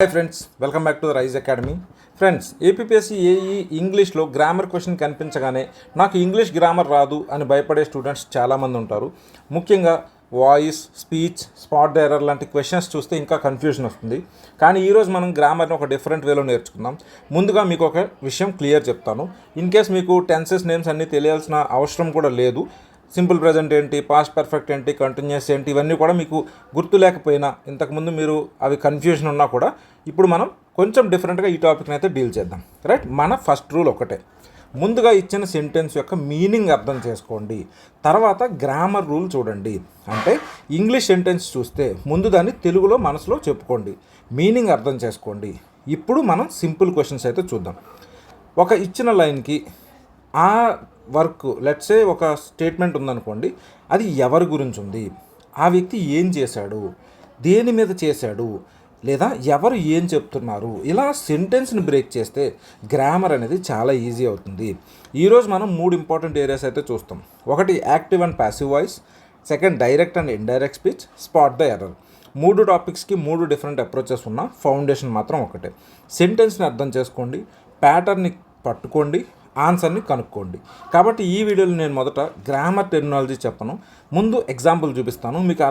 Hi friends, welcome back to the Rise Academy. Friends, APPSC AE ఇంగ్లీష్లో grammar question కనిపించగానే నాకు English grammar రాదు అని భయపడే స్టూడెంట్స్ చాలామంది ఉంటారు. ముఖ్యంగా voice, speech, spot the error లాంటి క్వశ్చన్స్ చూస్తే ఇంకా కన్ఫ్యూజన్ వస్తుంది. కానీ ఈరోజు మనం గ్రామర్ని ఒక డిఫరెంట్ వేలో నేర్చుకుందాం. ముందుగా మీకు ఒక విషయం క్లియర్ చెప్తాను. ఇన్ కేస్ మీకు టెన్సెస్ నేమ్స్ అన్నీ తెలియాల్సిన అవసరం కూడా లేదు. సింపుల్ ప్రెజెంట్ ఏంటి, పాస్ట్ పర్ఫెక్ట్ ఏంటి, కంటిన్యూస్ ఏంటి, ఇవన్నీ కూడా మీకు గుర్తు లేకపోయినా, ఇంతకుముందు మీరు అవి కన్ఫ్యూజన్ ఉన్నా కూడా ఇప్పుడు మనం కొంచెం డిఫరెంట్గా ఈ టాపిక్ని అయితే డీల్ చేద్దాం. రైట్, మన ఫస్ట్ రూల్ ఒకటే, ముందుగా ఇచ్చిన సెంటెన్స్ యొక్క మీనింగ్ అర్థం చేసుకోండి, తర్వాత గ్రామర్ రూల్ చూడండి. అంటే ఇంగ్లీష్ సెంటెన్స్ చూస్తే ముందు దాన్ని తెలుగులో మనసులో చెప్పుకోండి, మీనింగ్ అర్థం చేసుకోండి. ఇప్పుడు మనం సింపుల్ క్వశ్చన్స్ అయితే చూద్దాం. ఒక ఇచ్చిన లైన్కి ఆ వర్క్, లెట్సే ఒక స్టేట్మెంట్ ఉందనుకోండి, అది ఎవరి గురించి ఉంది, ఆ వ్యక్తి ఏం చేశాడు, దేని మీద చేశాడు, లేదా ఎవరు ఏం చెప్తున్నారు, ఇలా సెంటెన్స్ని బ్రేక్ చేస్తే గ్రామర్ అనేది చాలా ఈజీ అవుతుంది. ఈరోజు మనం 3 ఇంపార్టెంట్ ఏరియాస్ అయితే చూస్తాం. ఒకటి active and passive voice, second direct and indirect speech, spot the error. 3 టాపిక్స్కి 3 different approaches ఉన్న ఫౌండేషన్ మాత్రం ఒకటే. సెంటెన్స్ని అర్థం చేసుకోండి, ప్యాటర్న్ని పట్టుకోండి, ఆన్సర్ని కనుక్కోండి. కాబట్టి ఈ వీడియోలో నేను మొదట గ్రామర్ టెర్మినాలజీ చెప్పను, ముందు ఎగ్జాంపుల్ చూపిస్తాను, మీకు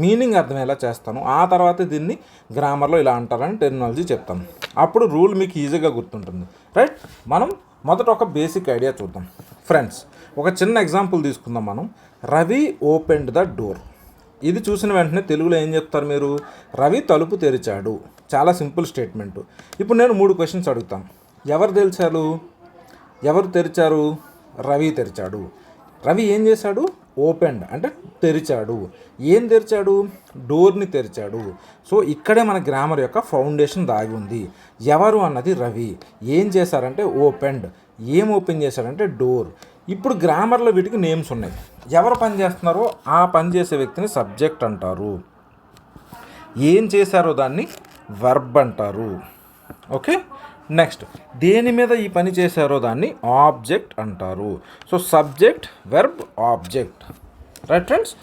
మీనింగ్ అర్థమయ్యేలా చేస్తాను. ఆ తర్వాత దీన్ని గ్రామర్లో ఇలా అంటారని టెర్మినాలజీ చెప్తాను. అప్పుడు రూల్ మీకు ఈజీగా గుర్తుంటుంది. రైట్, మనం మొదట ఒక బేసిక్ ఐడియా చూద్దాం. ఫ్రెండ్స్, ఒక చిన్న ఎగ్జాంపుల్ తీసుకుందాం మనం. Ravi opened the door. ఇది చూసిన వెంటనే తెలుగులో ఏం చెప్తారు మీరు? రవి తలుపు తెరిచాడు. చాలా సింపుల్ స్టేట్మెంటు. ఇప్పుడు నేను 3 క్వశ్చన్స్ అడుగుతాను. ఎవరు తెరిచారు? రవి తెరిచాడు. రవి ఏం చేశాడు? ఓపెన్డ్ అంటే తెరిచాడు. ఏం తెరిచాడు? డోర్ని తెరిచాడు. సో ఇక్కడే మన గ్రామర్ యొక్క ఫౌండేషన్ దాగి ఉంది. ఎవరు అన్నది రవి, ఏం చేశారంటే ఓపెన్డ్, ఏం ఓపెన్ చేశారంటే డోర్. ఇప్పుడు గ్రామర్లో వీటికి నేమ్స్ ఉన్నాయి. ఎవరు పని చేస్తున్నారో ఆ పని చేసే వ్యక్తిని సబ్జెక్ట్ అంటారు, ఏం చేశారో దాన్ని వర్బ్ అంటారు. ఓకే, నెక్స్ట్ దేని మీద ఈ పని చేశారో దాన్ని ఆబ్జెక్ట్ అంటారు. So subject, verb, object. Right friends,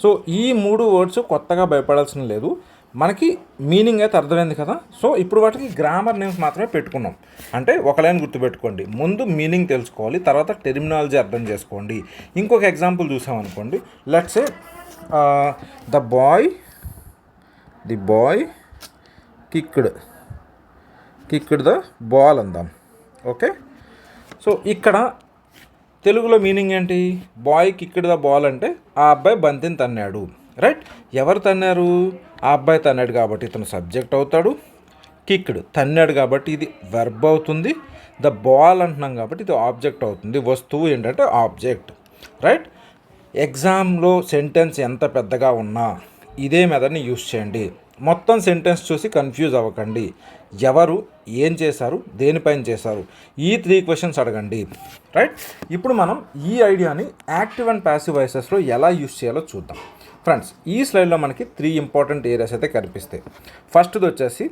so ఈ 3 వర్డ్స్ కొత్తగా భయపడాల్సిన లేదు, మనకి మీనింగ్ అయితే అర్థమైంది కదా. సో ఇప్పుడు వాటికి గ్రామర్ నేమ్స్ మాత్రమే పెట్టుకున్నాం. అంటే ఒక లైన్ గుర్తుపెట్టుకోండి, ముందు మీనింగ్ తెలుసుకోవాలి, తర్వాత టెర్మినాలజీ అర్థం చేసుకోండి. ఇంకొక ఎగ్జాంపుల్ చూసామనుకోండి, let's say the boy kicked the ball అందాం. ఓకే, సో ఇక్కడ తెలుగులో మీనింగ్ ఏంటి? బాయ్ కిక్డ్ ద బాల్ అంటే ఆ అబ్బాయి బంతిని తన్నాడు. రైట్, ఎవరు తన్నారు? ఆ అబ్బాయి తన్నాడు కాబట్టి ఇతను సబ్జెక్ట్ అవుతాడు. కిక్డ్ తన్నాడు కాబట్టి ఇది వెర్బ్ అవుతుంది. ద బాల్ అంటున్నాం కాబట్టి ఇది ఆబ్జెక్ట్ అవుతుంది. వస్తువు ఏంటంటే ఆబ్జెక్ట్. రైట్, ఎగ్జామ్లో సెంటెన్స్ ఎంత పెద్దగా ఉన్నా ఇదే మెథడ్ని యూస్ చేయండి. మొత్తం సెంటెన్స్ చూసి కన్ఫ్యూజ్ అవ్వకండి. ఎవరు, ఏం చేశారు, దేనిపైన చేశారు, ఈ 3 క్వశ్చన్స్ అడగండి. రైట్, ఇప్పుడు మనం ఈ ఐడియాని యాక్టివ్ అండ్ ప్యాసివ్ వాయిసెస్లో ఎలా యూస్ చేయాలో చూద్దాం. ఫ్రెండ్స్, ఈ స్లైడ్లో మనకి 3 ఇంపార్టెంట్ ఏరియాస్ అయితే కనిపిస్తాయి. ఫస్ట్ది వచ్చేసి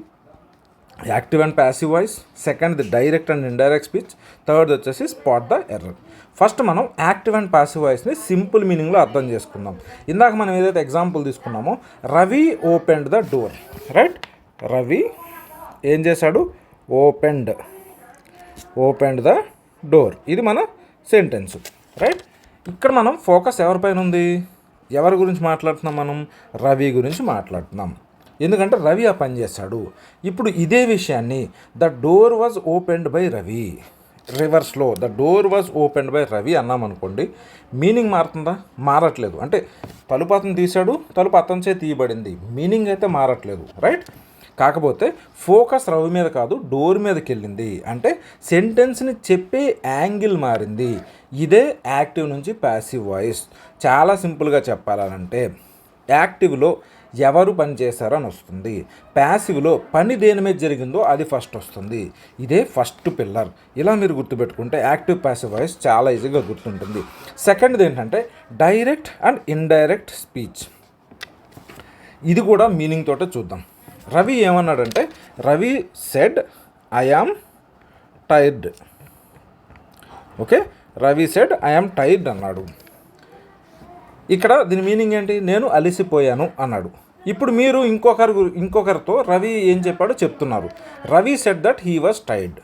యాక్టివ్ అండ్ ప్యాసివ్ వాయిస్, సెకండ్ది direct and indirect speech, third వచ్చేసి స్పాట్ ద ఎర్రర్. ఫస్ట్ మనం యాక్టివ్ అండ్ ప్యాసివ్ వాయిస్ని సింపుల్ మీనింగ్లో అర్థం చేసుకుందాం. ఇందాక మనం ఏదైతే ఎగ్జాంపుల్ తీసుకున్నామో, Ravi opened the door. Right, Ravi ఏం చేశాడు? Opened the door. ఇది మన సెంటెన్స్. రైట్, ఇక్కడ మనం ఫోకస్ ఎవరిపైన ఉంది? ఎవరి గురించి మాట్లాడుతున్నాం మనం? రవి గురించి మాట్లాడుతున్నాం. ఎందుకంటే రవి ఆ పని చేశాడు. ఇప్పుడు ఇదే విషయాన్ని the door was opened by Ravi, రివర్స్లో the door was opened by Ravi అన్నామనుకోండి, మీనింగ్ మారుతుందా? మారట్లేదు. అంటే తలుపు అతను తీశాడు, తలుపు అతనిచే తీయబడింది, మీనింగ్ అయితే మారట్లేదు. రైట్, కాకపోతే ఫోకస్ రవి మీద కాదు, డోర్ మీదకి వెళ్ళింది. అంటే సెంటెన్స్ని చెప్పే యాంగిల్ మారింది. ఇదే యాక్టివ్ నుంచి ప్యాసివ్ వాయిస్. చాలా సింపుల్గా చెప్పాలంటే యాక్టివ్లో ఎవరు పని చేశారో అని వస్తుంది, ప్యాసివ్లో పని దేని మీద జరిగిందో అది ఫస్ట్ వస్తుంది. ఇదే ఫస్ట్ పిల్లర్. ఇలా మీరు గుర్తుపెట్టుకుంటే యాక్టివ్ ప్యాసివ్ వాయిస్ చాలా ఈజీగా గుర్తుంటుంది. సెకండ్ది ఏంటంటే డైరెక్ట్ అండ్ ఇండైరెక్ట్ స్పీచ్. ఇది కూడా మీనింగ్ తోటే చూద్దాం. రవి ఏమన్నాడంటే, Ravi said I am tired. Okay, Ravi said I am tired అన్నాడు. ఇక్కడ దీని మీనింగ్ ఏంటి? నేను అలిసిపోయాను అన్నాడు. ఇప్పుడు మీరు ఇంకొకరితో రవి ఏం చెప్పాడో చెప్తున్నారు. Ravi said that he was tired.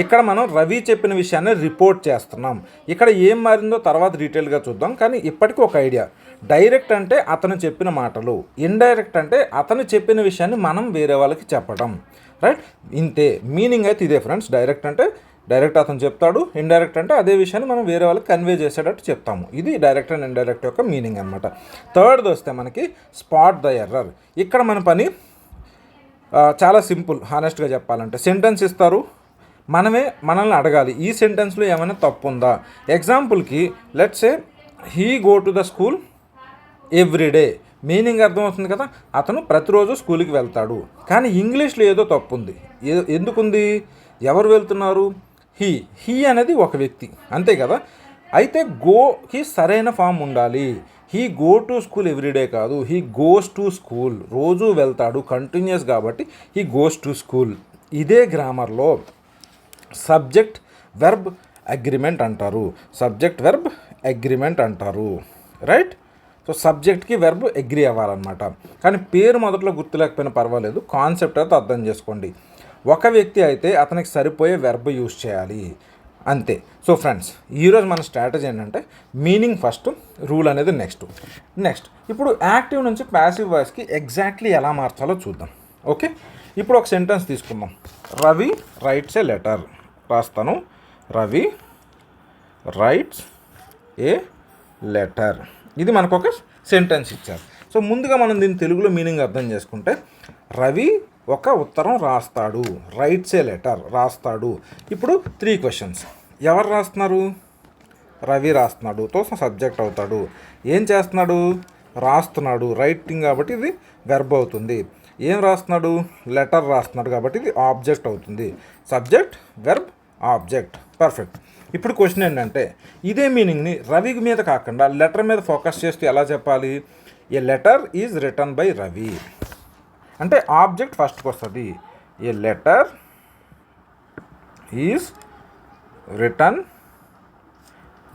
ఇక్కడ మనం రవి చెప్పిన విషయాన్ని రిపోర్ట్ చేస్తున్నాం. ఇక్కడ ఏం మారిందో తర్వాత డీటెయిల్గా చూద్దాం. కానీ ఇప్పటికీ ఒక ఐడియా, డైరెక్ట్ అంటే అతను చెప్పిన మాటలు, ఇండైరెక్ట్ అంటే అతను చెప్పిన విషయాన్ని మనం వేరే వాళ్ళకి చెప్పడం. రైట్, ఇంతే మీనింగ్ అయితే ఇదే ఫ్రెండ్స్. డైరెక్ట్ అంటే డైరెక్ట్ అతను చెప్తాడు, ఇండైరెక్ట్ అంటే అదే విషయాన్ని మనం వేరే వాళ్ళకి కన్వే చేసేటట్టు చెప్తాము. ఇది డైరెక్ట్ అండ్ ఇండైరెక్ట్ యొక్క మీనింగ్ అనమాట. థర్డ్ది వస్తే మనకి స్పాట్ ద ఎర్రర్. ఇక్కడ మన పని చాలా సింపుల్. హానెస్ట్గా చెప్పాలంటే సెంటెన్స్ ఇస్తారు, మనల్ని అడగాలి ఈ సెంటెన్స్లో ఏమైనా తప్పు ఉందా. ఎగ్జాంపుల్కి let's say he go to the school everyday. Meaning అర్థమవుతుంది కదా, అతను ప్రతిరోజు స్కూల్కి వెళ్తాడు. కానీ ఇంగ్లీష్లో ఏదో తప్పు ఉంది. ఎందుకుంది? ఎవరు వెళ్తున్నారు? హీ అనేది ఒక వ్యక్తి, అంతే కదా. అయితే గోకి సరైన ఫామ్ ఉండాలి. He go to school everyday కాదు, హీ గోస్ టు స్కూల్. రోజు వెళ్తాడు, కంటిన్యూస్ కాబట్టి హీ గోస్ టు స్కూల్. ఇదే గ్రామర్లో సబ్జెక్ట్ వెర్బ్ అగ్రిమెంట్ అంటారు. సబ్జెక్ట్ వెర్బ్ అగ్రిమెంట్ అంటారు. రైట్. సో సబ్జెక్ట్కి వెర్బ్ అగ్రి అవ్వాలన్నమాట. కానీ పేరు మొదట్లో గుర్తులేకపోయినా పర్వాలేదు, కాన్సెప్ట్ అయితే అర్థం చేసుకోండి. ఒక వ్యక్తి అయితే అతనికి సరిపోయే వెర్బ్ యూజ్ చేయాలి, అంతే. సో ఫ్రెండ్స్, ఈరోజు మన స్ట్రాటజీ ఏంటంటే మీనింగ్ ఫస్ట్, రూల్ అనేది నెక్స్ట్. ఇప్పుడు యాక్టివ్ నుంచి ప్యాసివ్ వాయిస్కి ఎగ్జాక్ట్లీ ఎలా మార్చాలో చూద్దాం. ఓకే, ఇప్పుడు ఒక సెంటెన్స్ తీసుకుందాం. Ravi writes a letter. రాస్తాను, రవి రైట్స్ ఏ లెటర్. ఇది మనకు ఒక సెంటెన్స్ ఇచ్చారు. సో ముందుగా మనం దీని తెలుగులో మీనింగ్ అర్థం చేసుకుంటే, రవి ఒక ఉత్తరం రాస్తాడు. రైట్స్ ఏ లెటర్, రాస్తాడు. ఇప్పుడు 3 క్వశ్చన్స్. ఎవరు రాస్తున్నారు? రవి రాస్తున్నాడు, తో సబ్జెక్ట్ అవుతాడు. ఏం చేస్తున్నాడు? రాస్తున్నాడు, రైటింగ్ కాబట్టి ఇది వెర్బ్ అవుతుంది. ఏం రాస్తున్నాడు? లెటర్ రాస్తున్నాడు కాబట్టి ఇది ఆబ్జెక్ట్ అవుతుంది. Subject verb object, perfect. ఇప్పుడు క్వశ్చన్ ఏంటంటే, ఇదే మీనింగ్ని రవి మీద కాకుండా లెటర్ మీద ఫోకస్ చేస్తూ ఎలా చెప్పాలి? A letter is written by Ravi అంటే ఆబ్జెక్ట్ ఫస్ట్కి వస్తుంది. A letter is written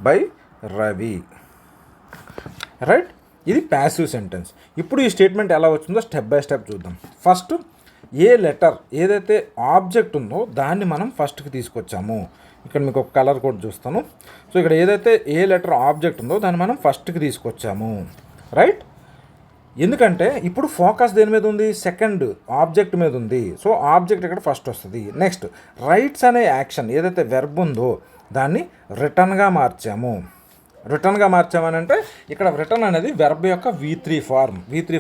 by Ravi. Right, ఇది ప్యాసివ్ సెంటెన్స్. ఇప్పుడు ఈ స్టేట్మెంట్ ఎలా వచ్చిందో స్టెప్ బై స్టెప్ చూద్దాం. ఫస్ట్, ఏ లెటర్ ఏదైతే ఆబ్జెక్ట్ ఉందో దాన్ని మనం ఫస్ట్కి తీసుకొచ్చాము. ఇక్కడ మీకు ఒక కలర్ కోడ్ చూస్తాను. సో ఇక్కడ ఏదైతే ఏ లెటర్ ఆబ్జెక్ట్ ఉందో దాన్ని మనం ఫస్ట్కి తీసుకొచ్చాము. రైట్, ఎందుకంటే ఇప్పుడు ఫోకస్ దేని మీద ఉంది? సెకండ్ ఆబ్జెక్ట్ మీద ఉంది. సో ఆబ్జెక్ట్ ఇక్కడ ఫస్ట్ వస్తుంది. నెక్స్ట్, రైట్స్ అనే యాక్షన్ ఏదైతే వెర్బ్ ఉందో దాన్ని రిటర్న్గా మార్చామని అంటే ఇక్కడ రిటర్న్ అనేది వెర్బ్ యొక్క V3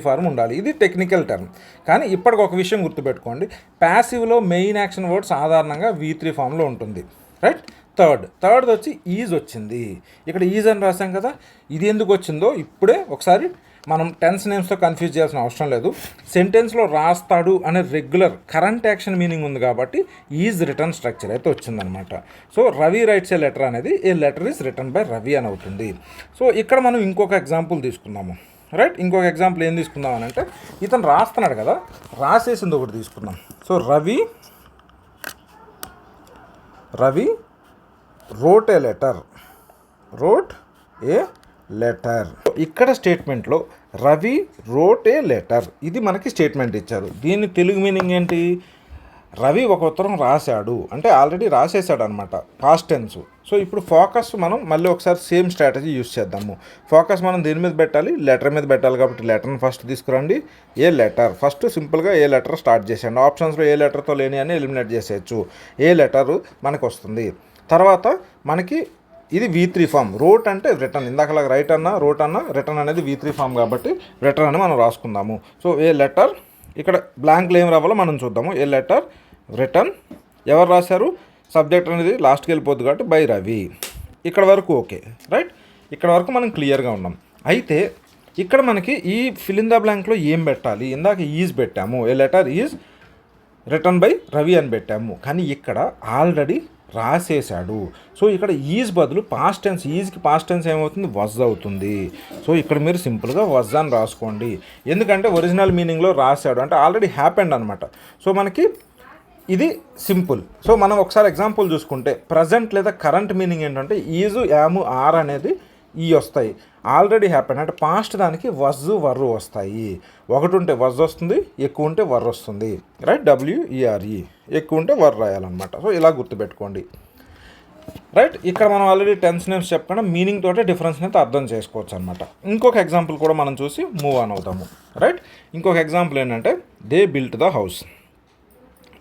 ఫార్మ్ ఉండాలి. ఇది టెక్నికల్ టర్మ్. కానీ ఇప్పటికి ఒక విషయం గుర్తుపెట్టుకోండి, ప్యాసివ్లో మెయిన్ యాక్షన్ వర్డ్ సాధారణంగా V3 ఫామ్లో ఉంటుంది. రైట్. థర్డ్ వచ్చి ఈజ్ వచ్చింది. ఇక్కడ ఈజ్ అని రాసాం కదా, ఇది ఎందుకు వచ్చిందో ఇప్పుడే ఒకసారి మనం టెన్స్ నేమ్స్తో కన్ఫ్యూజ్ చేయాల్సిన అవసరం లేదు. సెంటెన్స్లో రాస్తాడు అనే రెగ్యులర్ కరెంట్ యాక్షన్ మీనింగ్ ఉంది కాబట్టి ఈజ్ రిటర్న్ స్ట్రక్చర్ అయితే వచ్చిందనమాట. So Ravi writes a letter అనేది a letter is written by Ravi అని అవుతుంది. సో ఇక్కడ మనం ఇంకొక ఎగ్జాంపుల్ తీసుకుందాము. రైట్, ఇంకొక ఎగ్జాంపుల్ ఏం తీసుకుందాం అని అంటే, ఇతను రాస్తున్నాడు కదా, రాసేసింది ఒకటి తీసుకుందాం. So Ravi wrote a letter. ఇక్కడ స్టేట్మెంట్లో రవి రోట్ ఏ లెటర్, ఇది మనకి స్టేట్మెంట్ ఇచ్చారు. దీని తెలుగు మీనింగ్ ఏంటి? రవి ఒక ఉత్తరం రాశాడు అంటే ఆల్రెడీ రాసేసాడు అనమాట, పాస్ట్ టెన్స్. సో ఇప్పుడు ఫోకస్ మనం మళ్ళీ ఒకసారి సేమ్ స్ట్రాటజీ యూస్ చేద్దాము. ఫోకస్ మనం దేని మీద పెట్టాలి? లెటర్ మీద పెట్టాలి కాబట్టి లెటర్ని ఫస్ట్ తీసుకురండి. ఏ లెటర్ ఫస్ట్ సింపుల్గా ఏ లెటర్ స్టార్ట్ చేసేయండి. ఆప్షన్స్లో ఏ లెటర్తో లేని అని ఎలిమినేట్ చేసేయచ్చు. ఏ లెటరు మనకు వస్తుంది. తర్వాత మనకి ఇది V3 ఫామ్. రోట్ అంటే రిటర్న్, ఇందాకలాగా రైట్ అన్న రోట్ అన్న రిటర్న్ అనేది V3 ఫామ్ కాబట్టి రిటర్న్ అని మనం రాసుకుందాము. సో ఏ లెటర్, ఇక్కడ బ్లాంక్లో ఏం రావాలో మనం చూద్దాము. ఏ లెటర్ రిటర్న్, ఎవరు రాశారు? సబ్జెక్ట్ అనేది లాస్ట్కి వెళ్ళిపోద్ది కాబట్టి బై రవి. ఇక్కడ వరకు ఓకే. రైట్, ఇక్కడ వరకు మనం క్లియర్గా ఉన్నాం. అయితే ఇక్కడ మనకి ఈ ఫిల్ ఇన్ ద బ్లాంక్లో ఏం పెట్టాలి? ఇందాక ఈజ్ పెట్టాము, a letter is written by Ravi అని పెట్టాము. కానీ ఇక్కడ ఆల్రెడీ రాసేసాడు. సో ఇక్కడ ఈజ్ బదులు పాస్ట్ టెన్స్, ఈజ్కి పాస్ట్ టెన్స్ ఏమవుతుంది? వజ్ అవుతుంది. సో ఇక్కడ మీరు సింపుల్గా వజ్ అని రాసుకోండి. ఎందుకంటే ఒరిజినల్ మీనింగ్లో రాశాడు అంటే ఆల్రెడీ హ్యాపెండ్ అనమాట. సో మనకి ఇది సింపుల్. సో మనం ఒకసారి ఎగ్జాంపుల్ చూసుకుంటే ప్రజెంట్ లేదా కరెంట్ మీనింగ్ ఏంటంటే ఈజు, యాము, ఆర్ అనేది ఈ వస్తాయి. ఆల్రెడీ హ్యాపెన్ అంటే పాస్ట్ దానికి వజ్ వర్ వస్తాయి. ఒకటి ఉంటే వజ్ వస్తుంది, ఎక్కువ ఉంటే వర్ వస్తుంది. రైట్, WERE ఎక్కువ ఉంటే వర్ రాయాలన్నమాట. సో ఇలా గుర్తుపెట్టుకోండి. రైట్, ఇక్కడ మనం ఆల్రెడీ టెన్స్ నేమ్స్ చెప్పకుండా మీనింగ్ తోటే డిఫరెన్స్ అయితే అర్థం చేసుకోవచ్చు అనమాట. ఇంకొక ఎగ్జాంపుల్ కూడా మనం చూసి మూవ్ ఆన్ అవుతాము. రైట్, ఇంకొక ఎగ్జాంపుల్ ఏంటంటే they built the house.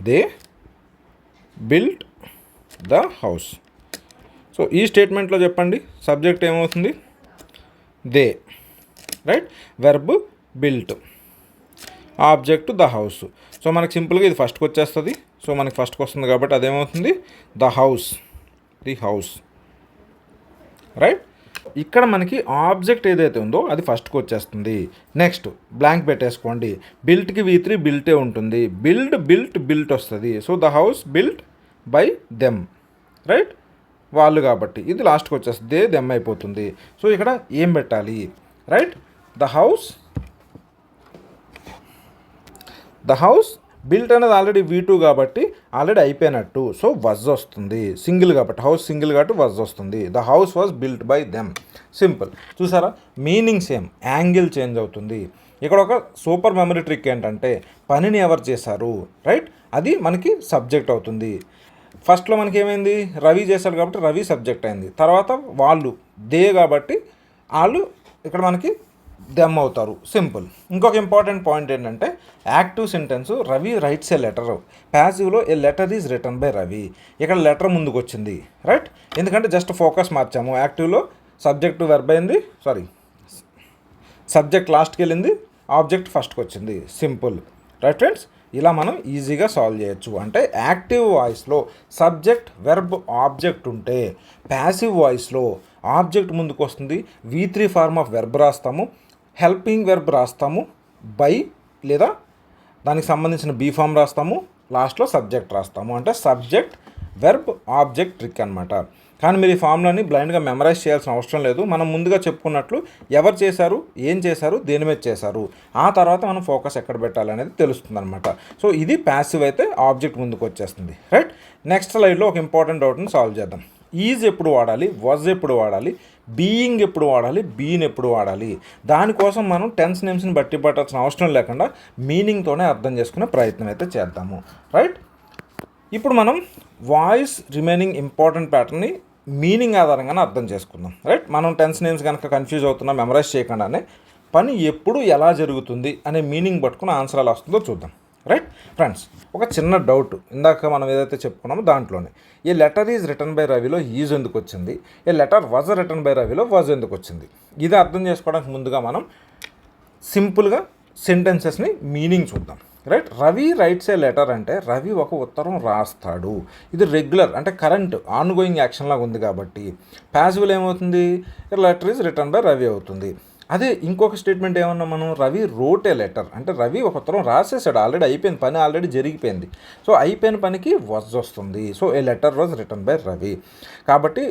They built the house. So ఈ స్టేట్మెంట్లో చెప్పండి సబ్జెక్ట్ ఏమవుతుంది? They. Right, verb built, object the house. So మనకి సింపుల్గా ఇది ఫస్ట్కి వచ్చేస్తుంది. సో మనకి ఫస్ట్కి వస్తుంది కాబట్టి అదేమవుతుంది? The house. The house. Right, ఇక్కడ మనకి ఆబ్జెక్ట్ ఏదైతే ఉందో అది ఫస్ట్కి వచ్చేస్తుంది. నెక్స్ట్ బ్లాంక్ పెట్టేసుకోండి. బిల్ట్కి V3 బిల్టే ఉంటుంది. బిల్ట్ వస్తుంది. So the house built by them. Right, వాళ్ళు కాబట్టి ఇది లాస్ట్కి వచ్చేస్తుంది. దే దెమ్ అయిపోతుంది. సో ఇక్కడ ఏం పెట్టాలి? రైట్, ద హౌస్ బిల్ట్ అనేది ఆల్రెడీ V2 కాబట్టి ఆల్రెడీ అయిపోయినట్టు. సో వజ్ వస్తుంది. సింగిల్ కాబట్టి హౌస్ సింగిల్ కాబట్టి వజ్ వస్తుంది. The house was built by them. Simple. చూసారా, మీనింగ్ సేమ్, యాంగిల్ చేంజ్ అవుతుంది. ఇక్కడ ఒక సూపర్ మెమరీ ట్రిక్ ఏంటంటే పనిని ఎవరు చేశారు? రైట్, అది మనకి సబ్జెక్ట్ అవుతుంది. ఫస్ట్లో మనకి ఏమైంది? రవి చేశాడు కాబట్టి రవి సబ్జెక్ట్ అయింది. తర్వాత వాళ్ళు దే కాబట్టి వాళ్ళు ఇక్కడ మనకి దెమ్ అవుతారు. సింపుల్. ఇంకొక ఇంపార్టెంట్ పాయింట్ ఏంటంటే active sentence Ravi writes a letter. ప్యాసివ్లో a letter is written by Ravi. ఇక్కడ లెటర్ ముందుకు వచ్చింది. రైట్, ఎందుకంటే జస్ట్ ఫోకస్ మార్చాము. యాక్టివ్లో సబ్జెక్ట్ వెర్బ్ అయింది, సబ్జెక్ట్ లాస్ట్కి వెళ్ళింది, ఆబ్జెక్ట్ ఫస్ట్కి వచ్చింది. సింపుల్. రైట్ ఫ్రెండ్స్, ఇలా మనం ఈజీగా సాల్వ్ చేయొచ్చు. అంటే యాక్టివ్ వాయిస్లో సబ్జెక్ట్ వెర్బ్ ఆబ్జెక్ట్ ఉంటే ప్యాసివ్ వాయిస్లో ఆబ్జెక్ట్ ముందుకు వస్తుంది. V3 ఫార్మ్ ఆఫ్ వెర్బ్ రాస్తాము, హెల్పింగ్ వెర్బ్ రాస్తాము, బై లేదా దానికి సంబంధించిన బీ ఫామ్ రాస్తాము, లాస్ట్లో సబ్జెక్ట్ రాస్తాము. అంటే సబ్జెక్ట్ వెర్బ్ ఆబ్జెక్ట్ ట్రిక్ అనమాట. కానీ మీరు ఈ ఫామ్లని బ్లైండ్గా మెమరైజ్ చేయాల్సిన అవసరం లేదు. మనం ముందుగా చెప్పుకున్నట్లు ఎవరు చేశారు, ఏం చేశారు, దేని మీద చేశారు, ఆ తర్వాత మనం ఫోకస్ ఎక్కడ పెట్టాలి అనేది తెలుస్తుంది అనమాట. సో ఇది ప్యాసివ్ అయితే ఆబ్జెక్ట్ ముందుకు వచ్చేస్తుంది. రైట్, నెక్స్ట్ స్లైడ్లో ఒక ఇంపార్టెంట్ డౌట్ని సాల్వ్ చేద్దాం. ఈజ్ ఎప్పుడు వాడాలి, వాజ్ ఎప్పుడు వాడాలి, బీయింగ్ ఎప్పుడు వాడాలి, బీన్ ఎప్పుడు వాడాలి, దానికోసం మనం టెన్స్ నేమ్స్ని బట్టి పట్టాల్సిన అవసరం లేకుండా మీనింగ్తోనే అర్థం చేసుకునే ప్రయత్నం అయితే చేద్దాము. రైట్, ఇప్పుడు మనం వాయిస్ రిమైనింగ్ ఇంపార్టెంట్ ప్యాటర్న్ని మీనింగ్ ఆధారంగానే అర్థం చేసుకుందాం. రైట్, మనం టెన్స్ నేమ్స్ కనుక కన్ఫ్యూజ్ అవుతున్నా మెమరైజ్ చేయకుండానే పని ఎప్పుడు ఎలా జరుగుతుంది అనే మీనింగ్ పట్టుకుని ఆన్సర్ ఎలా వస్తుందో చూద్దాం. రైట్ ఫ్రెండ్స్, ఒక చిన్న డౌట్ ఇందాక మనం ఏదైతే చెప్పుకున్నామో దాంట్లోనే a letter is written by రవిలో ఈజ్ ఎందుకు వచ్చింది, a letter was written by రవిలో వాజ్ ఎందుకు వచ్చింది, ఇది అర్థం చేసుకోవడానికి ముందుగా మనం సింపుల్గా సెంటెన్సెస్ని మీనింగ్ చూద్దాం. Right, Ravi writes a letter అంటే రవి ఒక ఉత్తరం రాస్తాడు. ఇది రెగ్యులర్ అంటే కరెంట్ ఆన్గోయింగ్ యాక్షన్ లాగా ఉంది కాబట్టి ప్యాసివ్లో ఏమవుతుంది? Letter is written by Ravi అవుతుంది. అదే ఇంకొక స్టేట్మెంట్ ఏమన్నా మనం రవి రోట్ ఏ లెటర్ అంటే రవి ఒక ఉత్తరం రాసేసాడు, ఆల్రెడీ అయిపోయింది, పని ఆల్రెడీ జరిగిపోయింది. సో అయిపోయిన పనికి వాజ్ వస్తుంది. So A letter was written by Ravi. కాబట్టి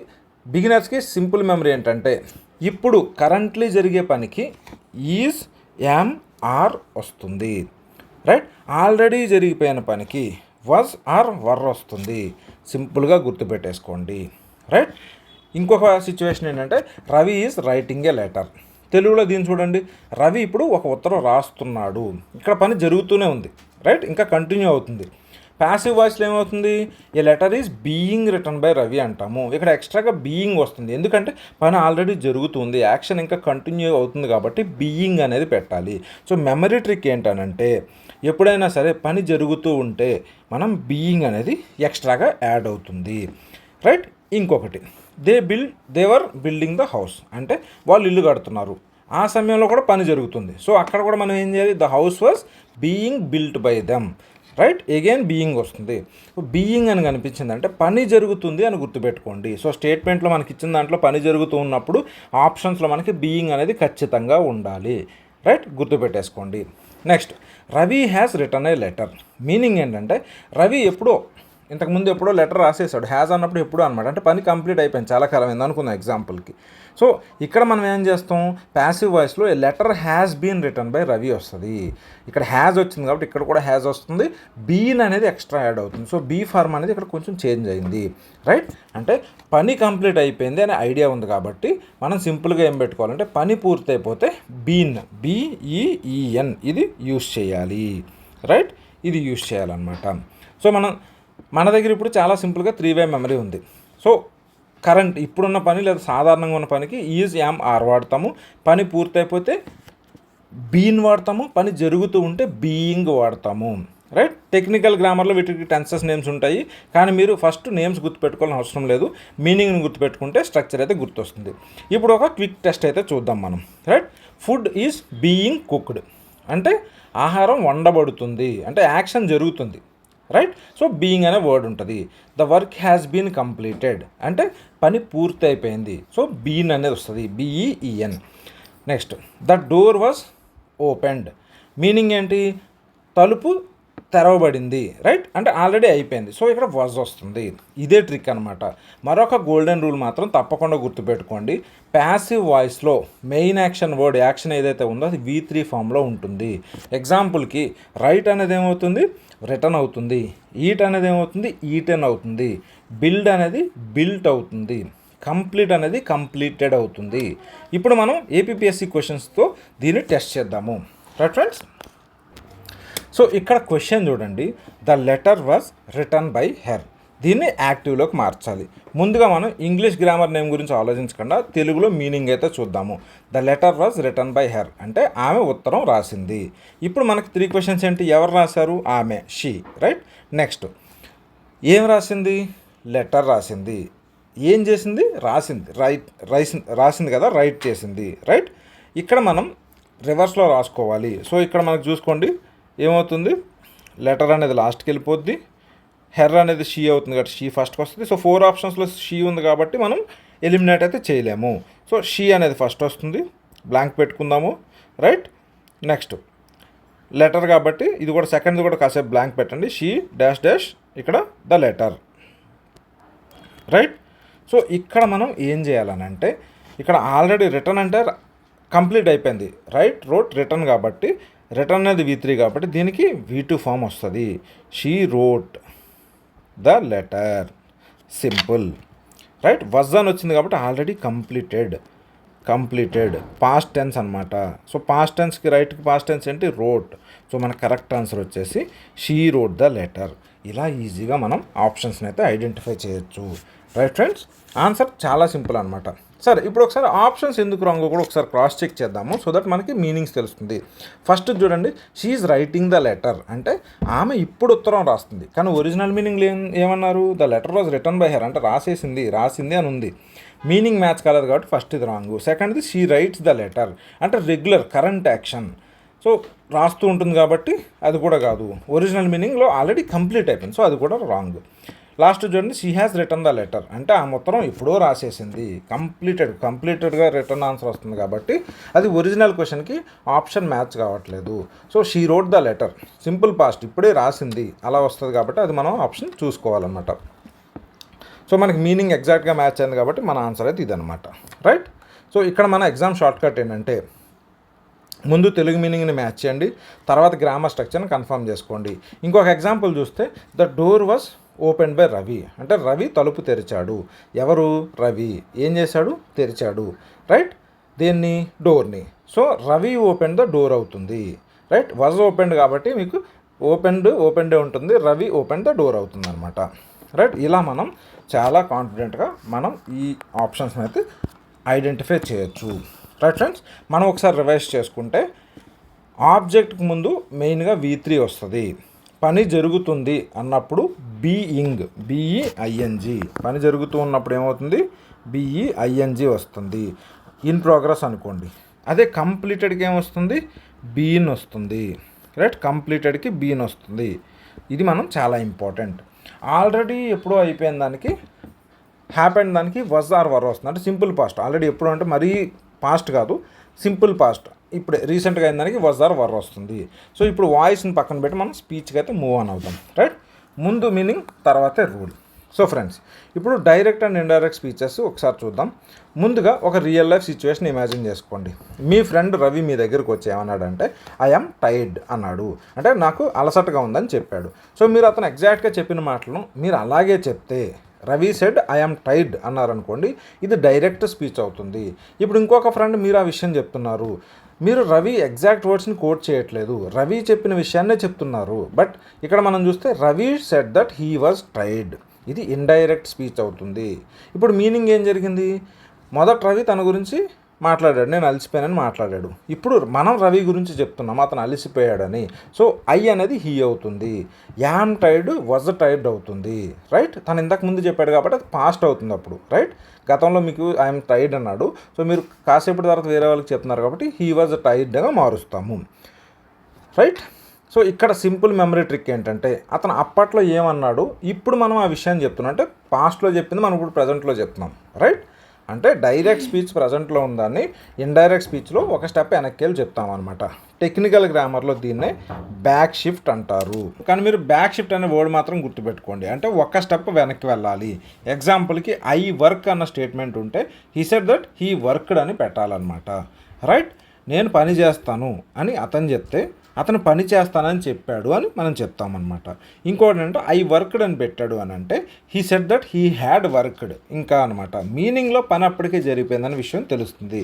బిగినర్స్కి సింపుల్ మెమరీ ఏంటంటే ఇప్పుడు కరెంట్లీ జరిగే పనికి ఈజ్, యామ్, ఆర్ వస్తుంది. రైట్, ఆల్రెడీ జరిగిపోయిన పనికి వాజ్ ఆర్ వర్ వస్తుంది. సింపుల్గా గుర్తుపెట్టేసుకోండి. రైట్, ఇంకొక సిచ్యువేషన్ ఏంటంటే Ravi is writing A letter. తెలుగులో దీన్ని చూడండి, రవి ఇప్పుడు ఒక ఉత్తరం రాస్తున్నాడు, ఇక్కడ పని జరుగుతూనే ఉంది. రైట్, ఇంకా కంటిన్యూ అవుతుంది. ప్యాసివ్ వాయిస్లో ఏమవుతుంది? A letter is being written by Ravi అంటాము. ఇక్కడ ఎక్స్ట్రాగా బీయింగ్ వస్తుంది, ఎందుకంటే పని ఆల్రెడీ జరుగుతుంది, యాక్షన్ ఇంకా కంటిన్యూ అవుతుంది కాబట్టి బీయింగ్ అనేది పెట్టాలి. సో మెమరీ ట్రిక్ ఏంటనంటే ఎప్పుడైనా సరే పని జరుగుతూ ఉంటే మనం బీయింగ్ అనేది ఎక్స్ట్రాగా యాడ్ అవుతుంది. రైట్, ఇంకొకటి దేవర్ బిల్డింగ్ ద హౌస్ అంటే వాళ్ళు ఇల్లు కడుతున్నారు, ఆ సమయంలో కూడా పని జరుగుతుంది. సో అక్కడ కూడా మనం ఏం చేయాలి? The house was being built by them. Right, again being వస్తుంది. బీయింగ్ అని కనిపించింది అంటే పని జరుగుతుంది అని గుర్తుపెట్టుకోండి. సో స్టేట్మెంట్లో మనకి ఇచ్చిన దాంట్లో పని జరుగుతూ ఉన్నప్పుడు ఆప్షన్స్లో మనకి బీయింగ్ అనేది ఖచ్చితంగా ఉండాలి. రైట్, గుర్తుపెట్టేసుకోండి. Next, Ravi has written a letter. Meaning ఏంటంటే రవి ఎప్పుడో ఇంతకుముందు ఎప్పుడో లెటర్ రాసేసాడు, హ్యాజ్ అన్నప్పుడు ఎప్పుడో అనమాట, అంటే పని కంప్లీట్ అయిపోయింది, చాలా కాలం అయింది అనుకుందాం ఎగ్జాంపుల్కి. సో ఇక్కడ మనం ఏం చేస్తాం, ప్యాసివ్ వాయిస్లో a letter has been written by Ravi వస్తుంది. ఇక్కడ హ్యాజ్ వచ్చింది కాబట్టి ఇక్కడ కూడా హ్యాజ్ వస్తుంది, బీన్ అనేది ఎక్స్ట్రా యాడ్ అవుతుంది. సో బీ ఫార్మ్ అనేది ఇక్కడ కొంచెం చేంజ్ అయింది, రైట్. అంటే పని కంప్లీట్ అయిపోయింది అనే ఐడియా ఉంది కాబట్టి మనం సింపుల్గా ఏం పెట్టుకోవాలంటే పని పూర్తయిపోతే బీన్, బిఈఈఎన్ ఇది యూస్ చేయాలి, రైట్, ఇది యూస్ చేయాలన్నమాట. సో మన దగ్గర ఇప్పుడు చాలా సింపుల్గా 3-way మెమరీ ఉంది. సో కరెంట్ ఇప్పుడున్న పని లేదా సాధారణంగా ఉన్న పనికి ఈజ్, యామ్, ఆర్ వాడతాము. పని పూర్తయిపోతే బీన్ వాడతాము. పని జరుగుతూ ఉంటే బీయింగ్ వాడతాము, రైట్. టెక్నికల్ గ్రామర్లో వీటికి టెన్సెస్ నేమ్స్ ఉంటాయి, కానీ మీరు ఫస్ట్ నేమ్స్ గుర్తుపెట్టుకోవాలని అవసరం లేదు, మీనింగ్ని గుర్తుపెట్టుకుంటే స్ట్రక్చర్ అయితే గుర్తొస్తుంది. ఇప్పుడు ఒక క్విక్ టెస్ట్ అయితే చూద్దాం మనం, right. Food is being cooked అంటే ఆహారం వండబడుతుంది, అంటే యాక్షన్ జరుగుతుంది, రైట్. సో బీయింగ్ అనే వర్డ్ ఉంటుంది. The work has been completed అంటే పని పూర్తి అయిపోయింది, సో బీన్ అనేది వస్తుంది, B E E N. Next the door was opened, meaning ఏంటి, తలుపు తెరవబడింది, రైట్, అంటే ఆల్రెడీ అయిపోయింది, సో ఇక్కడ వాజ్ వస్తుంది. ఇదే ట్రిక్ అనమాట. మరొక గోల్డెన్ రూల్ మాత్రం తప్పకుండా గుర్తుపెట్టుకోండి, ప్యాసివ్ వాయిస్లో మెయిన్ యాక్షన్ వర్డ్, యాక్షన్ ఏదైతే ఉందో అది V3 ఫామ్లో ఉంటుంది. ఎగ్జాంపుల్కి రైట్ అనేది ఏమవుతుంది, రిటర్న్ అవుతుంది. ఈట్ అనేది ఏమవుతుంది, ఈటెన్ అవుతుంది. బిల్డ్ అనేది బిల్ట్ అవుతుంది. కంప్లీట్ అనేది కంప్లీటెడ్ అవుతుంది. ఇప్పుడు మనం ఏపీపీఎస్సీ క్వశ్చన్స్తో దీన్ని టెస్ట్ చేద్దాము, రైట్ ఫ్రెండ్స్. సో ఇక్కడ క్వశ్చన్ చూడండి, the letter was written by her, దీన్ని యాక్టివ్లోకి మార్చాలి. ముందుగా మనం ఇంగ్లీష్ గ్రామర్ నేమ్ గురించి ఆలోచించకుండా తెలుగులో మీనింగ్ అయితే చూద్దాము. The letter was written by her అంటే ఆమె ఉత్తరం రాసింది. ఇప్పుడు మనకి 3 క్వశ్చన్స్ ఏంటి, ఎవరు రాశారు, ఆమె, షీ, రైట్. నెక్స్ట్ ఏం రాసింది, లెటర్ రాసింది. ఏం చేసింది, రాసింది, రాసింది కదా, రైట్ చేసింది, రైట్. ఇక్కడ మనం రివర్స్లో రాసుకోవాలి. సో ఇక్కడ మనకు చూసుకోండి ఏమవుతుంది, లెటర్ అనేది లాస్ట్కి వెళ్ళిపోద్ది, హెర్ అనేది షీ అవుతుంది కాబట్టి షీ ఫస్ట్కి వస్తుంది. సో 4 ఆప్షన్స్లో షీ ఉంది కాబట్టి మనం ఎలిమినేట్ అయితే చేయలేము. సో షీ అనేది ఫస్ట్ వస్తుంది, బ్లాంక్ పెట్టుకుందాము, రైట్. నెక్స్ట్ లెటర్ కాబట్టి ఇది కూడా సెకండ్ది కూడా కాసేపు బ్లాంక్ పెట్టండి, షీ డాష్ డాష్ ఇక్కడ ద లెటర్, రైట్. సో ఇక్కడ మనం ఏం చేయాలనంటే ఇక్కడ ఆల్రెడీ రిటర్న్ అంటే కంప్లీట్ అయిపోయింది, రైట్, రోట్, రిటర్న్ కాబట్టి రిటర్న్ అనేది V3 కాబట్టి దీనికి V2 ఫామ్ వస్తుంది. She wrote the letter, simple, right. Was అని వచ్చింది కాబట్టి ఆల్రెడీ కంప్లీటెడ్ పాస్ట్ టెన్స్ అనమాట. సో పాస్ట్ టెన్స్కి రైట్కి పాస్ట్ టెన్స్ ఏంటి, రోట్. సో మన కరెక్ట్ ఆన్సర్ వచ్చేసి షీ రోట్ ద లెటర్. ఇలా ఈజీగా మనం ఆప్షన్స్ని అయితే ఐడెంటిఫై చేయొచ్చు, రైట్ ఫ్రెండ్స్. ఆన్సర్ చాలా సింపుల్ అనమాట. సరే ఇప్పుడు ఒకసారి ఆప్షన్స్ ఎందుకు రాంగో కూడా ఒకసారి క్రాస్ చెక్ చేద్దాము, సో దట్ మనకి మీనింగ్స్ తెలుస్తుంది. ఫస్ట్ చూడండి, she is writing the letter అంటే ఆమె ఇప్పుడు ఉత్తరం రాస్తుంది, కానీ ఒరిజినల్ మీనింగ్ ఏమన్నారు, the letter was written by her అంటే రాసింది అని ఉంది. మీనింగ్ మ్యాచ్ కాలేదు కాబట్టి ఫస్ట్ ఇది రాంగ్. సెకండ్ది షీ రైట్స్ ద లెటర్ అంటే రెగ్యులర్ కరెంట్ యాక్షన్, సో రాస్తూ ఉంటుంది కాబట్టి అది కూడా కాదు. ఒరిజినల్ మీనింగ్లో ఆల్రెడీ కంప్లీట్ అయిపోయింది, సో అది కూడా రాంగ్. లాస్ట్ చూడండి, she has written the letter అంటే ఆ ఉత్తరం ఎప్పుడో రాసేసింది, కంప్లీటెడ్గా రిటర్న్ ఆన్సర్ వస్తుంది కాబట్టి అది ఒరిజినల్ క్వశ్చన్కి ఆప్షన్ మ్యాచ్ కావట్లేదు. So she wrote the letter simple past ఇప్పుడే రాసింది అలా వస్తుంది కాబట్టి అది మనం ఆప్షన్ చూసుకోవాలన్నమాట. సో మనకి మీనింగ్ ఎగ్జాక్ట్గా మ్యాచ్ అయింది కాబట్టి మన ఆన్సర్ అయితే ఇదనమాట, రైట్. సో ఇక్కడ మన ఎగ్జామ్ షార్ట్కట్ ఏంటంటే ముందు తెలుగు మీనింగ్ని మ్యాచ్ చేయండి, తర్వాత గ్రామర్ స్ట్రక్చర్ని కన్ఫర్మ్ చేసుకోండి. ఇంకొక ఎగ్జాంపుల్ చూస్తే the door was open by Ravi అంటే రవి తలుపు తెరిచాడు. ఎవరు, రవి ఏం చేశాడు, తెరిచాడు, రైట్, దేన్ని, డోర్ని. So Ravi open the door అవుతుంది, రైట్. వాజ్ ఓపెన్డ్ కాబట్టి మీకు ఓపెన్డే ఉంటుంది, రవి ఓపెన్ ద డోర్ అవుతుంది అనమాట, రైట్. ఇలా మనం చాలా కాన్ఫిడెంట్గా మనం ఈ ఆప్షన్స్ని అయితే ఐడెంటిఫై చేయొచ్చు, రైట్ ఫ్రెండ్స్. మనం ఒకసారి రివైజ్ చేసుకుంటే ఆబ్జెక్ట్కి ముందు మెయిన్గా V3 వస్తుంది. పని జరుగుతుంది అన్నప్పుడు బీయింగ్, బిఈఐఎన్జి, పని జరుగుతూ ఉన్నప్పుడు ఏమవుతుంది, బిఈఐఎన్జి వస్తుంది. ఇన్ ప్రోగ్రెస్ అనుకోండి. అదే కంప్లీటెడ్కి ఏమొస్తుంది, బీన్ వస్తుంది, రైట్. కంప్లీటెడ్కి బీన్ వస్తుంది. ఇది మనం చాలా ఇంపార్టెంట్. ఆల్రెడీ ఎప్పుడో అయిపోయిన దానికి హ్యాపెండ్ దానికి వజ్ ఆర్ వర్ వస్తుంది, అంటే సింపుల్ పాస్ట్. ఆల్రెడీ ఎప్పుడు అంటే మరీ పాస్ట్ కాదు, సింపుల్ పాస్ట్. ఇప్పుడు రీసెంట్గా అయిన దానికి వజ్ ఆర్ వర్ వస్తుంది. సో ఇప్పుడు వాయిస్ని పక్కన పెట్టి మనం స్పీచ్కి అయితే మూవ్ ఆన్ అవుతాం, రైట్. ముందు మీనింగ్ తర్వాతే రూల్. సో ఫ్రెండ్స్, ఇప్పుడు డైరెక్ట్ అండ్ ఇండైరెక్ట్ స్పీచెస్ ఒకసారి చూద్దాం. ముందుగా ఒక రియల్ లైఫ్ సిచ్యువేషన్ ఇమాజిన్ చేసుకోండి. మీ ఫ్రెండ్ రవి మీ దగ్గరికి వచ్చి ఏమన్నాడంటే ఐ యామ్ టైర్డ్ అన్నాడు, అంటే నాకు అలసటగా ఉందని చెప్పాడు. సో మీరు అతను ఎగ్జాక్ట్గా చెప్పిన మాటలను మీరు అలాగే చెప్తే Ravi said I am tired అన్నారనుకోండి, ఇది డైరెక్ట్ స్పీచ్ అవుతుంది. ఇప్పుడు ఇంకొక ఫ్రెండ్ మీరు ఆ విషయం చెప్తున్నారు, మీరు రవి ఎగ్జాక్ట్ వర్డ్స్ని కోట్ చేయట్లేదు, రవి చెప్పిన విషయాన్నే చెప్తున్నారు. బట్ ఇక్కడ మనం చూస్తే Ravi said that he was tired, ఇది ఇండైరెక్ట్ స్పీచ్ అవుతుంది. ఇప్పుడు మీనింగ్ ఏం జరిగింది? మొదట రవి తన గురించి మాట్లాడాడు, నేను అలసిపోయానని మాట్లాడాడు. ఇప్పుడు మనం రవి గురించి చెప్తున్నాం, అతను అలసిపోయాడని. సో ఐ అనేది హీ అవుతుంది, యామ్ టైర్డ్ వాజ్ టైర్డ్ అవుతుంది. రైట్, తను ఇంతకు ముందు చెప్పాడు కాబట్టి అది పాస్ట్ అవుతుంది అప్పుడు. రైట్, గతంలో మీకు ఐఎమ్ టైర్డ్ అన్నాడు, సో మీరు కాసేపటి తర్వాత వేరే వాళ్ళకి చెప్తున్నారు కాబట్టి హీ వాజ్ టైర్డ్గా మారుస్తాము. రైట్, సో ఇక్కడ సింపుల్ మెమరీ ట్రిక్ ఏంటంటే అతను అప్పట్లో ఏమన్నాడు, ఇప్పుడు మనం ఆ విషయాన్ని చెప్తున్నాం. అంటే పాస్ట్లో చెప్పింది మనం ఇప్పుడు ప్రజెంట్లో చెప్తున్నాం. రైట్, అంటే డైరెక్ట్ స్పీచ్ ప్రజెంట్లో ఉందని ఇండైరెక్ట్ స్పీచ్లో ఒక స్టెప్ వెనక్కి వెళ్ళి చెప్తామన్నమాట. టెక్నికల్ గ్రామర్లో దీన్నే బ్యాక్ షిఫ్ట్ అంటారు. కానీ మీరు బ్యాక్ షిఫ్ట్ అనే వర్డ్ మాత్రం గుర్తుపెట్టుకోండి, అంటే ఒక స్టెప్ వెనక్కి వెళ్ళాలి. ఎగ్జాంపుల్కి ఐ వర్క్ అన్న స్టేట్మెంట్ ఉంటే he said that he worked అని పెట్టాలన్నమాట. రైట్, నేను పని చేస్తాను అని అతను చెప్తే అతను పని చేస్తానని చెప్పాడు అని మనం చెప్తామన్నమాట. ఇంకోటి అంటే ఐ వర్క్డ్ అని పెట్టాడు అని అంటే he said that he had worked ఇంకా అనమాట. మీనింగ్లో పని అప్పటికే జరిగిపోయిందనే విషయం తెలుస్తుంది.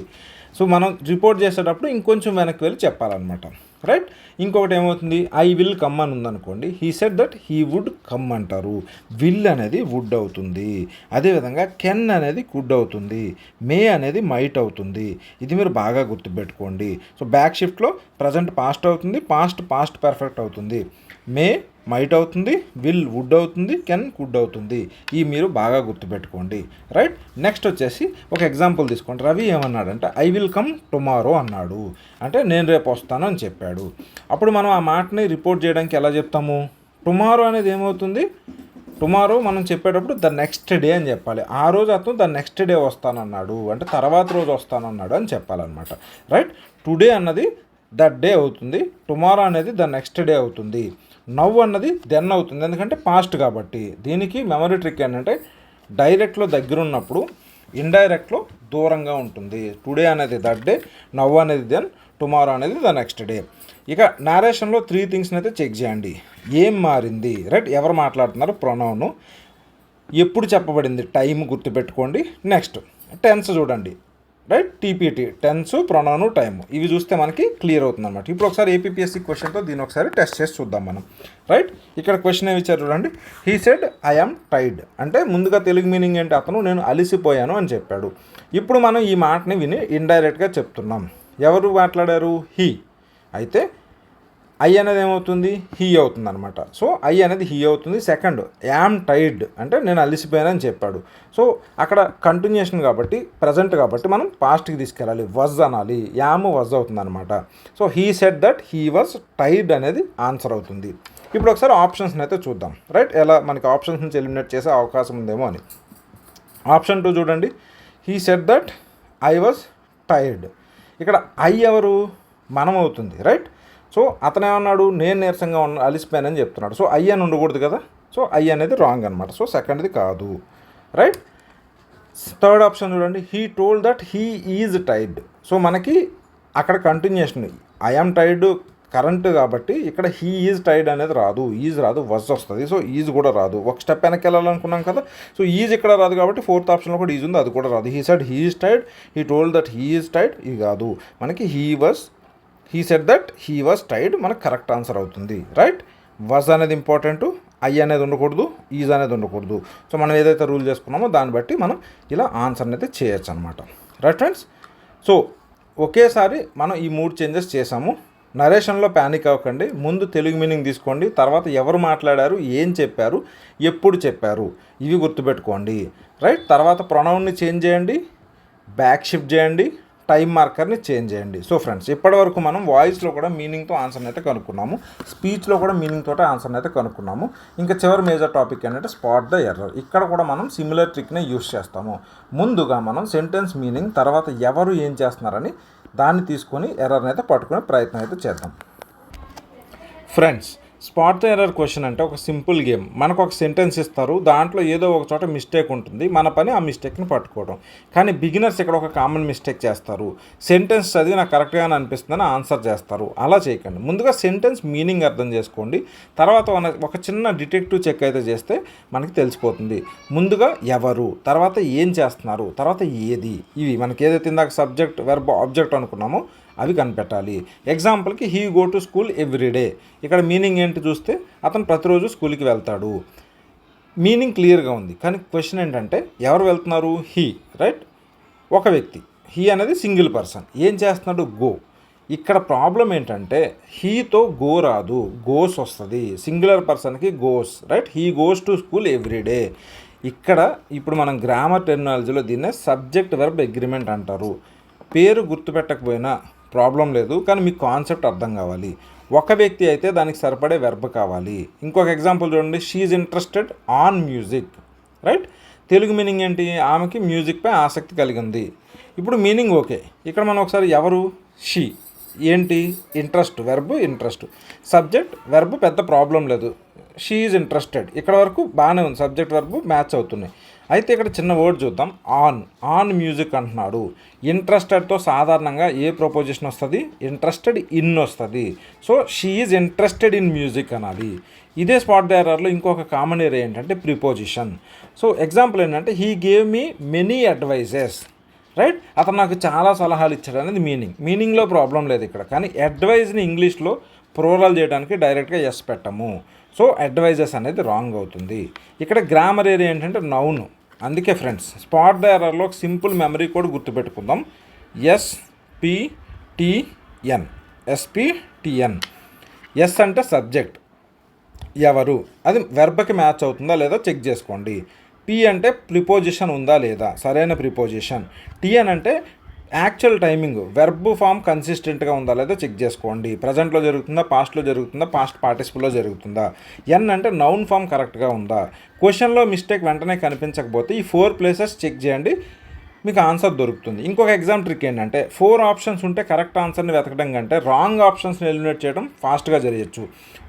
సో మనం రిపోర్ట్ చేసేటప్పుడు ఇంకొంచెం వెనక్కి వెళ్ళి చెప్పాలన్నమాట. రైట్, ఇంకొకటి ఏమవుతుంది, ఐ విల్ కమ్ అని ఉందనుకోండి, he said that he would come అంటారు. విల్ అనేది వుడ్ అవుతుంది. అదేవిధంగా కెన్ అనేది కుడ్ అవుతుంది. మే అనేది మైట్ అవుతుంది. ఇది మీరు బాగా గుర్తుపెట్టుకోండి. సో బ్యాక్ షిఫ్ట్లో ప్రజెంట్ పాస్ట్ అవుతుంది, పాస్ట్ పర్ఫెక్ట్ అవుతుంది. మే మైట్ అవుతుంది, విల్ వుడ్ అవుతుంది, కెన్ కుడ్ అవుతుంది. ఈ మీరు బాగా గుర్తుపెట్టుకోండి. రైట్, నెక్స్ట్ వచ్చేసి ఒక ఎగ్జాంపుల్ తీసుకోండి. రవి ఏమన్నాడంటే ఐ విల్ కమ్ టుమారో అన్నాడు, అంటే నేను రేపు వస్తాను అని చెప్పాడు. అప్పుడు మనం ఆ మాటని రిపోర్ట్ చేయడానికి ఎలా చెప్తాము? టుమారో అనేది ఏమవుతుంది, టుమారో మనం చెప్పేటప్పుడు ద నెక్స్ట్ డే అని చెప్పాలి. ఆ రోజు అతను ద నెక్స్ట్ డే వస్తానన్నాడు, అంటే తర్వాత రోజు వస్తానన్నాడు అని చెప్పాలన్నమాట. రైట్, టుడే అన్నది దట్ డే అవుతుంది, టుమారో అనేది ద నెక్స్ట్ డే అవుతుంది, నవ్ అన్నది దెన్ అవుతుంది, ఎందుకంటే పాస్ట్ కాబట్టి. దీనికి మెమరీ ట్రిక్ ఏంటంటే డైరెక్ట్లో దగ్గర ఉన్నప్పుడు ఇండైరెక్ట్లో దూరంగా ఉంటుంది. టుడే అనేది దట్ డే, నవ్ అనేది దెన్, టుమారో అనేది ద నెక్స్ట్ డే. ఇక నారేషన్లో 3 థింగ్స్ని అయితే చెక్ చేయండి. ఏం మారింది, రైట్, ఎవరు మాట్లాడుతున్నారు, ప్రొనౌను, ఎప్పుడు చెప్పబడింది, టైం గుర్తుపెట్టుకోండి. నెక్స్ట్ టెన్స్ చూడండి. Right, TPT, tense, pronoun, time, ఇవి చూస్తే మనకి క్లియర్ అవుతుంది అనమాట. ఇప్పుడు ఒకసారి ఏపీఎస్సీ క్వశ్చన్తో దీన్ని ఒకసారి టెస్ట్ చేసి చూద్దాం మనం. రైట్, ఇక్కడ క్వశ్చన్ ఏమి ఇచ్చారు చూడండి. He said I am tired అంటే ముందుగా తెలుగు మీనింగ్ ఏంటి, అతను నేను అలిసిపోయాను అని చెప్పాడు. ఇప్పుడు మనం ఈ మాటని విని ఇండైరెక్ట్గా చెప్తున్నాం. ఎవరు మాట్లాడారు, హీ. అయితే ఐ అనేది ఏమవుతుంది, హీ అవుతుంది అనమాట. సో ఐ అనేది హీ అవుతుంది. సెకండ్ యామ్ టైర్డ్ అంటే నేను అలిసిపోయానని చెప్పాడు. సో అక్కడ కంటిన్యూషన్ కాబట్టి ప్రజెంట్ కాబట్టి మనం పాస్ట్కి తీసుకెళ్ళాలి, వజ్ అనాలి, యామ్ వజ్ అవుతుంది అనమాట. So he said that he was tired అనేది ఆన్సర్ అవుతుంది. ఇప్పుడు ఒకసారి ఆప్షన్స్ని అయితే చూద్దాం. రైట్, ఎలా మనకి ఆప్షన్స్ నుంచి ఎలిమినేట్ చేసే అవకాశం ఉందేమో అని. ఆప్షన్ 2 చూడండి. He said that I was tired. ఇక్కడ ఐ ఎవరు, మనం అవుతుంది. రైట్, సో అతను ఏమన్నాడు, నేను నీరసంగా అలిసిపోయానని చెప్తున్నాడు. సో ఐ అని ఉండకూడదు కదా, సో ఐ అనేది రాంగ్ అనమాట. సో సెకండ్ది కాదు. రైట్, థర్డ్ ఆప్షన్ చూడండి. He told that he is tired. So మనకి అక్కడ continuation I am tired current కాబట్టి ఇక్కడ హీ ఈజ్ టైర్డ్ అనేది రాదు, ఈజ్ రాదు, వజ్ వస్తుంది. సో ఈజ్ కూడా రాదు, ఒక స్టెప్ వెనక్కి వెళ్ళాలనుకున్నాం కదా. సో ఈజ్ ఇక్కడ రాదు కాబట్టి ఫోర్త్ ఆప్షన్లో కూడా ఈజ్ ఉంది, అది కూడా రాదు. He said he is tired, he told that he is tired, ఇది కాదు. మనకి he said that he was tired మనకు కరెక్ట్ ఆన్సర్ అవుతుంది. రైట్, వాజ్ అనేది ఇంపార్టెంట్, ఐ అనేది ఉండకూడదు, ఈజ్ అనేది ఉండకూడదు. సో మనం ఏదైతే రూల్ చేసుకున్నామో దాన్ని బట్టి మనం ఇలా ఆన్సర్ని అయితే చేయొచ్చు అనమాట. రైట్ ఫ్రెండ్స్, సో ఒకేసారి మనం ఈ 3 చేంజెస్ చేసాము. నరేషన్లో ప్యానిక్ అవ్వకండి, ముందు తెలుగు మీనింగ్ తీసుకోండి, తర్వాత ఎవరు మాట్లాడారు, ఏం చెప్పారు, ఎప్పుడు చెప్పారు, ఇవి గుర్తుపెట్టుకోండి. రైట్, తర్వాత ప్రొనౌన్ని చేంజ్ చేయండి, బ్యాక్ షిఫ్ట్ చేయండి, టైం మార్కర్ని చేంజ్ చేయండి. సో ఫ్రెండ్స్, ఇప్పటివరకు మనం వాయిస్లో కూడా మీనింగ్తో ఆన్సర్ని అయితే కనుక్కున్నాము, స్పీచ్లో కూడా మీనింగ్ తోటే ఆన్సర్ని అయితే కనుక్కున్నాము. ఇంకా చివరి మేజర్ టాపిక్ ఏంటంటే స్పాట్ ద ఎర్రర్. ఇక్కడ కూడా మనం సిమిలర్ ట్రిక్నే యూస్ చేస్తాము. ముందుగా మనం సెంటెన్స్ మీనింగ్, తర్వాత ఎవరు ఏం చేస్తున్నారని దాన్ని తీసుకొని ఎర్రర్ని అయితే పట్టుకునే ప్రయత్నం అయితే చేద్దాం. Friends, spot the error question అంటే ఒక సింపుల్ గేమ్. మనకు ఒక సెంటెన్స్ ఇస్తారు, దాంట్లో ఏదో ఒక చోట మిస్టేక్ ఉంటుంది, మన పని ఆ మిస్టేక్ని పట్టుకోవడం. కానీ బిగినర్స్ ఇక్కడ ఒక కామన్ మిస్టేక్ చేస్తారు. సెంటెన్స్ చదివి నాకు కరెక్ట్గానే అనిపిస్తుందని ఆన్సర్ చేస్తారు. అలా చేయకండి. ముందుగా సెంటెన్స్ మీనింగ్ అర్థం చేసుకోండి. తర్వాత ఒక చిన్న డిటెక్టివ్ చెక్ అయితే చేస్తే మనకి తెలిసిపోతుంది. ముందుగా ఎవరు, తర్వాత ఏం చేస్తున్నారు, తర్వాత ఏది, ఇవి మనకి ఏదైతే ఇందాక సబ్జెక్ట్ వెర్బ్ ఆబ్జెక్ట్ అనుకున్నామో అవి కనిపెట్టాలి. ఎగ్జాంపుల్కి he go to school everyday. ఇక్కడ మీనింగ్ ఏంటి చూస్తే అతను ప్రతిరోజు స్కూల్కి వెళ్తాడు. మీనింగ్ క్లియర్గా ఉంది. కానీ క్వశ్చన్ ఏంటంటే ఎవరు వెళ్తున్నారు? హీ, రైట్, ఒక వ్యక్తి. హీ అనేది సింగిల్ పర్సన్. ఏం చేస్తున్నాడు? గో. ఇక్కడ ప్రాబ్లం ఏంటంటే హీతో గో రాదు, గోస్ వస్తుంది. సింగులర్ పర్సన్కి goes, right. He goes to school everyday. ఇక్కడ ఇప్పుడు మనం గ్రామర్ టెర్మినాలజీలో దీన్నే సబ్జెక్ట్ వెర్బ్ అగ్రిమెంట్ అంటారు. పేరు గుర్తుపెట్టకపోయినా ప్రాబ్లం లేదు, కానీ మీకు కాన్సెప్ట్ అర్థం కావాలి. ఒక వ్యక్తి అయితే దానికి సరిపడే వెర్బ్ కావాలి. ఇంకొక ఎగ్జాంపుల్ చూడండి, she is interested on music, right. Telugu meaning ఏంటి? ఆమెకి మ్యూజిక్పై ఆసక్తి కలిగింది. ఇప్పుడు మీనింగ్ ఓకే. ఇక్కడ మనం ఒకసారి ఎవరు? షీ. ఏంటి? Interest, verb interest. Subject verb పెద్ద ప్రాబ్లం లేదు. షీ ఈజ్ ఇంట్రెస్టెడ్, ఇక్కడ వరకు బాగానే ఉంది. సబ్జెక్ట్ వెర్బ్ మ్యాచ్ అవుతున్నాయి. అయితే ఇక్కడ చిన్న వర్డ్ చూద్దాం. ఆన్ మ్యూజిక్ అంటున్నాడు. ఇంట్రెస్టెడ్తో సాధారణంగా ఏ ప్రపోజిషన్ వస్తుంది? ఇంట్రెస్టెడ్ ఇన్ వస్తుంది. So she is interested in music అనాలి. ఇదే స్పాట్ ద ఎర్రర్లో ఇంకొక కామన్ ఏరియా ఏంటంటే ప్రిపోజిషన్. సో ఎగ్జాంపుల్ ఏంటంటే he gave me many advices, right. అతను నాకు చాలా సలహాలు ఇచ్చాడు అనేది మీనింగ్లో ప్రాబ్లం లేదు ఇక్కడ. కానీ అడ్వైజ్ని ఇంగ్లీష్లో ప్రోరల్ చేయడానికి డైరెక్ట్గా ఎస్ పెట్టము. సో అడ్వైజెస్ అనేది రాంగ్ అవుతుంది. ఇక్కడ గ్రామర్ ఏరియా ఏంటంటే నౌన్. అందుకే ఫ్రెండ్స్ స్పాట్ ద ఎర్రర్లో సింపుల్ మెమరీ కోడ్ గుర్తుపెట్టుకుందాం. ఎస్పిటిఎన్. ఎస్పిటిఎన్. ఎస్ అంటే సబ్జెక్ట్, ఎవరు, అది వెర్బ్కి మ్యాచ్ అవుతుందా లేదా చెక్ చేసుకోండి. పి అంటే ప్రిపోజిషన్ ఉందా లేదా, సరైన ప్రిపోజిషన్. టిఎన్ అంటే యాక్చువల్ టైమింగ్, వెర్బ్ ఫామ్ కన్సిస్టెంట్గా ఉందా లేదా చెక్ చేసుకోండి. ప్రజెంట్లో జరుగుతుందా, పాస్ట్లో జరుగుతుందా, పాస్ట్ పార్టిసిపుల్లో జరుగుతుందా. ఎన్ అంటే నౌన్ ఫామ్ కరెక్ట్గా ఉందా. క్వశ్చన్లో మిస్టేక్ వెంటనే కనిపించకపోతే ఈ 4 ప్లేసెస్ చెక్ చేయండి, మీకు ఆన్సర్ దొరుకుతుంది. ఇంకొక ఎగ్జామ్ ట్రిక్ ఏంటంటే 4 ఆప్షన్స్ ఉంటే కరెక్ట్ ఆన్సర్ని వెతకడం కంటే రాంగ్ ఆప్షన్స్ని ఎలిమినేట్ చేయడం ఫాస్ట్గా చేయొచ్చు.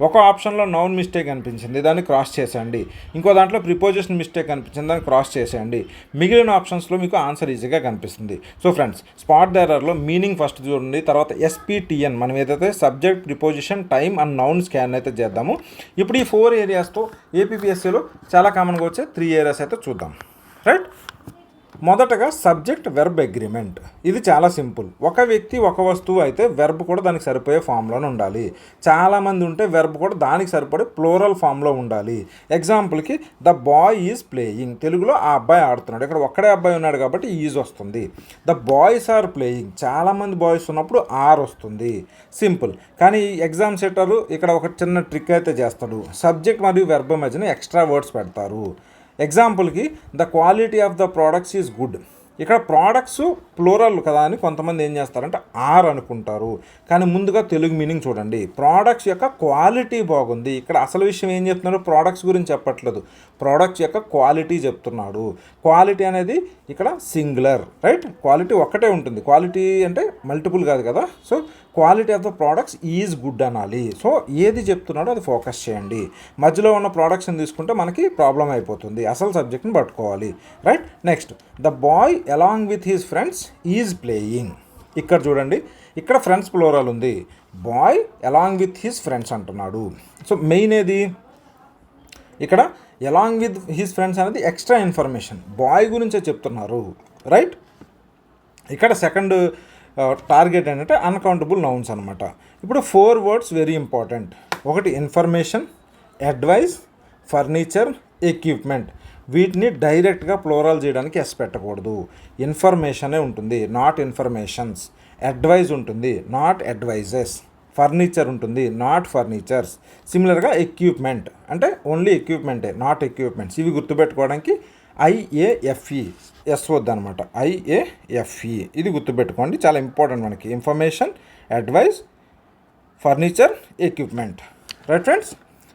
ఒక ఆప్షన్లో నౌన్ మిస్టేక్ అనిపించింది, దాన్ని క్రాస్ చేసేయండి. ఇంకో దాంట్లో ప్రిపోజిషన్ మిస్టేక్ అనిపించింది, దాన్ని క్రాస్ చేసేయండి. మిగిలిన ఆప్షన్స్లో మీకు ఆన్సర్ ఈజీగా కనిపిస్తుంది. సో ఫ్రెండ్స్ స్పాట్ ద ఎర్రర్లో మీనింగ్ ఫస్ట్ చూడండి, తర్వాత ఎస్పిటిఎన్ మనం ఏదైతే subject, preposition, time and noun scan అయితే చేద్దాము. ఇప్పుడు ఈ 4 ఏరియాస్తో ఏపీపీఎస్సీలో చాలా కామన్గా వచ్చే 3 ఏరియాస్ అయితే చూద్దాం, రైట్. మొదటగా సబ్జెక్ట్ వెర్బ్ అగ్రిమెంట్. ఇది చాలా సింపుల్. ఒక వ్యక్తి ఒక వస్తువు అయితే వెర్బ్ కూడా దానికి సరిపోయే ఫామ్లోనే ఉండాలి. చాలామంది ఉంటే వెర్బ్ కూడా దానికి సరిపడే ప్లోరల్ ఫామ్లో ఉండాలి. ఎగ్జాంపుల్కి ద బాయ్ ఈజ్ ప్లేయింగ్, తెలుగులో ఆ అబ్బాయి ఆడుతున్నాడు. ఇక్కడ ఒక్కడే అబ్బాయి ఉన్నాడు కాబట్టి ఈజ్ వస్తుంది. ద బాయ్స్ ఆర్ ప్లేయింగ్, చాలామంది బాయ్స్ ఉన్నప్పుడు ఆర్ వస్తుంది. సింపుల్. కానీ ఎగ్జామ్ సెటరు ఇక్కడ ఒక చిన్న ట్రిక్ అయితే చేస్తాడు. సబ్జెక్ట్ మరియు వెర్బ్ మధ్యన ఎక్స్ట్రా వర్డ్స్ పెడతారు. ఎగ్జాంపుల్కి the quality of the products is good. ఇక్కడ ప్రోడక్ట్స్ ప్లూరల్ కదా అని కొంతమంది ఏం చేస్తారంటే ఆర్ అనుకుంటారు. కానీ ముందుగా తెలుగు మీనింగ్ చూడండి. ప్రోడక్ట్స్ యొక్క క్వాలిటీ బాగుంది. ఇక్కడ అసలు విషయం ఏం చెప్తున్నాడు? ప్రోడక్ట్స్ గురించి చెప్పట్లేదు, ప్రోడక్ట్స్ యొక్క క్వాలిటీ చెప్తున్నాడు. క్వాలిటీ అనేది ఇక్కడ సింగులర్, రైట్. క్వాలిటీ ఒక్కటే ఉంటుంది, క్వాలిటీ అంటే మల్టిపుల్ కాదు కదా. So quality of the products is good అనాలి. సో ఏది చెప్తున్నాడో అది ఫోకస్ చేయండి. మధ్యలో ఉన్న ప్రోడక్ట్స్ని తీసుకుంటే మనకి ప్రాబ్లం అయిపోతుంది. అసలు సబ్జెక్ట్ని పట్టుకోవాలి, right. Next the boy along with his friends is playing. ఇక్కడ చూడండి, ఇక్కడ ఫ్రెండ్స్ ప్లోరల్ ఉంది, boy along with his friends అంటున్నాడు. సో మెయిన్ ఏది ఇక్కడ? అలాంగ్ విత్ హిస్ ఫ్రెండ్స్ అనేది ఎక్స్ట్రా ఇన్ఫర్మేషన్, బాయ్ గురించే చెప్తున్నారు, రైట్. ఇక్కడ సెకండ్ టార్గెట్ ఏంటంటే అన్కౌంటబుల్ నౌన్స్ అనమాట. ఇప్పుడు 4 వర్డ్స్ వెరీ ఇంపార్టెంట్. ఒకటి ఇన్ఫర్మేషన్, అడ్వైస్, ఫర్నిచర్, ఎక్విప్మెంట్. వీటిని డైరెక్ట్గా ప్లోరల్ చేయడానికి ఎస్ పెట్టకూడదు. ఇన్ఫర్మేషనే ఉంటుంది, నాట్ ఇన్ఫర్మేషన్స్. అడ్వైజ్ ఉంటుంది, నాట్ అడ్వైజెస్. ఫర్నిచర్ ఉంటుంది, నాట్ ఫర్నిచర్స్. సిమిలర్గా ఎక్విప్మెంట్ అంటే ఓన్లీ ఎక్విప్మెంటే, నాట్ ఎక్విప్మెంట్స్. ఇవి గుర్తుపెట్టుకోవడానికి IAFE ఎస్ వద్దనమాట, IAFE ఇది గుర్తుపెట్టుకోండి, చాలా ఇంపార్టెంట్ మనకి. Information, advice, furniture, equipment, right friends.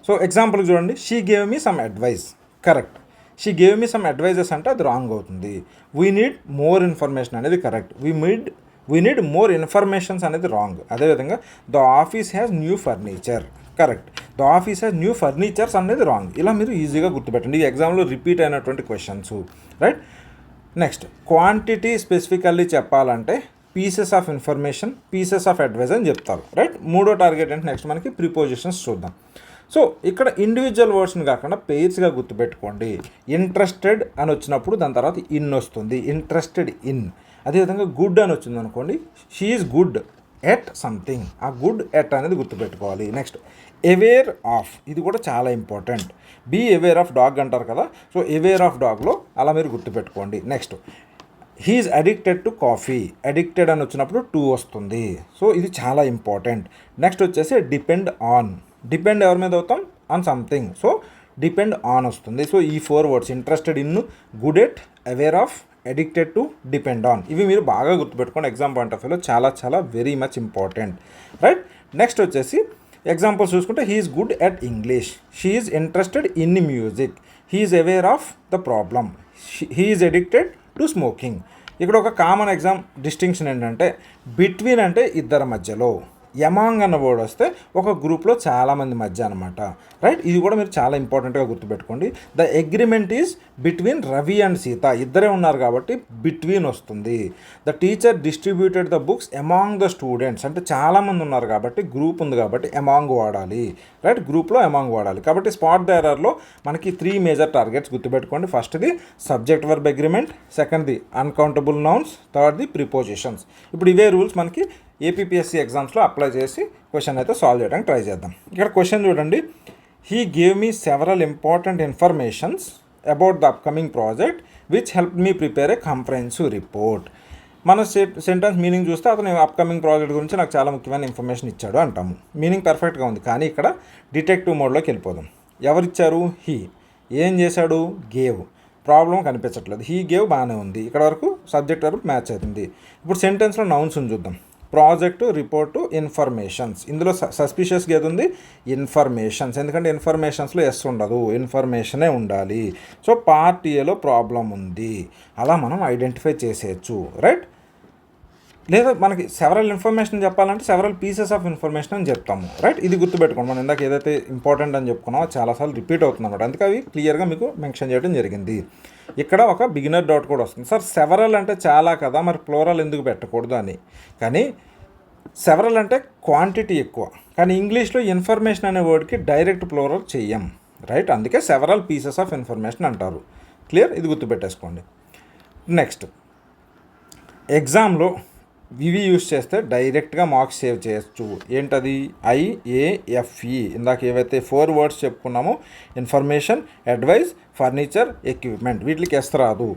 So ఎగ్జాంపుల్కి చూడండి, she gave me some advice, correct. She gave me some advices అంటే అది రాంగ్ అవుతుంది. వీ నీడ్ మోర్ ఇన్ఫర్మేషన్ అనేది correct. We need more informations అనేది రాంగ్. అదేవిధంగా the office has new furniture, correct. The office has new furnitures అనేది wrong. ఇలా మీరు ఈజీగా గుర్తుపెట్టండి, ఈ ఎగ్జామ్లో రిపీట్ అయినటువంటి questions, right. Next quantity specifically చెప్పాలంటే pieces of information, pieces of advice అని చెప్తారు, రైట్. మూడో టార్గెట్ అంటే నెక్స్ట్ మనకి ప్రిపోజిషన్స్ చూద్దాం. సో ఇక్కడ ఇండివిజువల్ వర్డ్స్ని కాకుండా పెయిర్స్గా గుర్తుపెట్టుకోండి. ఇంట్రెస్టెడ్ అని వచ్చినప్పుడు దాని తర్వాత ఇన్ వస్తుంది, ఇంట్రెస్టెడ్ ఇన్. అదేవిధంగా గుడ్ అని వచ్చింది అనుకోండి, she is good at something, ఆ గుడ్ ఎట్ అనేది గుర్తుపెట్టుకోవాలి. నెక్స్ట్ అవేర్ ఆఫ్, ఇది కూడా చాలా ఇంపార్టెంట్. బీ అవేర్ ఆఫ్ డాగ్ అంటారు కదా, సో అవేర్ ఆఫ్ డాగ్లో అలా మీరు గుర్తుపెట్టుకోండి. Next he's addicted to coffee, addicted అని వచ్చినప్పుడు టు వస్తుంది, సో ఇది చాలా ఇంపార్టెంట్. నెక్స్ట్ వచ్చేసి డిపెండ్ ఆన్, డిపెండ్ ఎవరి మీద అవుతాం, on something, so depend on వస్తుంది. సో ఈ 4 words interested in, good at, aware of, addicted to, depend on, ఇవి మీరు బాగా గుర్తుపెట్టుకోండి. ఎగ్జామ్ పాయింట్ ఆఫ్ వ్యూలో చాలా చాలా very much important, right. Next వచ్చేసి ఎగ్జాంపుల్స్ చూసుకుంటే he's good at English, she is interested in music, he's aware of the problem, he's addicted to smoking. ఇక్కడ ఒక కామన్ ఎగ్జామ్ డిస్టింక్షన్ ఏంటంటే బిట్వీన్ అంటే ఇద్దరి మధ్యలో, ఎమాంగ్ అన్న వర్డ్ వస్తే ఒక గ్రూప్లో చాలామంది మధ్య అనమాట, రైట్. ఇది కూడా మీరు చాలా ఇంపార్టెంట్గా గుర్తుపెట్టుకోండి. The agreement is between Ravi and Sita, ఇద్దరే ఉన్నారు కాబట్టి బిట్వీన్ వస్తుంది. The teacher distributed the books among the students, అంటే చాలామంది ఉన్నారు కాబట్టి గ్రూప్ ఉంది కాబట్టి ఎమాంగ్ వాడాలి, రైట్. గ్రూప్లో ఎమాంగ్ వాడాలి కాబట్టి స్పాట్ ద ఎర్రర్లో మనకి 3 మేజర్ టార్గెట్స్ గుర్తుపెట్టుకోండి. ఫస్ట్ది సబ్జెక్ట్ వర్బ్ అగ్రిమెంట్, సెకండ్ది అన్కౌంటబుల్ నౌన్స్, థర్డ్ది ప్రిపోజిషన్స్. ఇప్పుడు ఇవే రూల్స్ మనకి ఏపీఎస్సీ ఎగ్జామ్స్లో అప్లై చేసి క్వశ్చన్ అయితే సాల్వ్ చేయడానికి ట్రై చేద్దాం. ఇక్కడ క్వశ్చన్ చూడండి, he gave me several important informations about the upcoming project which help me prepare A comprehensive report. మన సెంటెన్స్ మీనింగ్ చూస్తే అతను అప్కమింగ్ ప్రాజెక్ట్ గురించి నాకు చాలా ముఖ్యమైన ఇన్ఫర్మేషన్ ఇచ్చాడు అంటాము. మీనింగ్ పర్ఫెక్ట్గా ఉంది, కానీ ఇక్కడ డిటెక్టివ్ మోడ్లోకి వెళ్ళిపోదాం. ఎవరిచ్చారు, హీ. ఏం చేశాడు, గేవ్. ప్రాబ్లం కనిపించట్లేదు, హీ గేవ్ బాగానే ఉంది, ఇక్కడ వరకు సబ్జెక్ట్ వరకు మ్యాచ్ అవుతుంది. ఇప్పుడు సెంటెన్స్లో నౌన్స్ చూద్దాం. Project, report, informations. ఇందులో సస్పిషియస్గా ఏది ఉంది, ఇన్ఫర్మేషన్స్, ఎందుకంటే ఇన్ఫర్మేషన్స్లో ఎస్ ఉండదు, ఇన్ఫర్మేషనే ఉండాలి. సో పార్ట్ ఏలో ప్రాబ్లం ఉంది, అలా మనం ఐడెంటిఫై చేసేయచ్చు, రైట్. లేదా మనకి సెవరల్ ఇన్ఫర్మేషన్ చెప్పాలంటే సెవరల్ పీసెస్ ఆఫ్ ఇన్ఫర్మేషన్ అని చెప్తాము, రైట్. ఇది గుర్తుపెట్టుకోండి. మనం ఇందాక ఏదైతే ఇంపార్టెంట్ అని చెప్పుకున్నామో చాలాసార్లు రిపీట్ అవుతుంది అన్నమాట, అందుకే అవి క్లియర్గా మీకు మెన్షన్ చేయడం జరిగింది. ఇక్కడ ఒక బిగినర్ డౌట్ కూడా వస్తుంది, సార్ సెవరల్ అంటే చాలా కదా, మరి ప్లోరల్ ఎందుకు పెట్టకూడదు అని. కానీ సెవరల్ అంటే క్వాంటిటీ ఎక్కువ, కానీ ఇంగ్లీష్లో ఇన్ఫర్మేషన్ అనే వర్డ్కి డైరెక్ట్ ప్లోరల్ చెయ్యం, రైట్. అందుకే సెవరల్ పీసెస్ ఆఫ్ ఇన్ఫర్మేషన్ అంటారు. క్లియర్, ఇది గుర్తుపెట్టేసుకోండి. నెక్స్ట్ ఎగ్జామ్లో ఇవి యూస్ చేస్తే డైరెక్ట్గా మార్క్స్ సేవ్ చేయొచ్చు. ఏంటది, IAFE. ఇందాక ఏవైతే 4 వర్డ్స్ చెప్పుకున్నామో ఇన్ఫర్మేషన్, అడ్వైజ్, ఫర్నిచర్, ఎక్విప్మెంట్, వీటికి ఎస్ రాదు.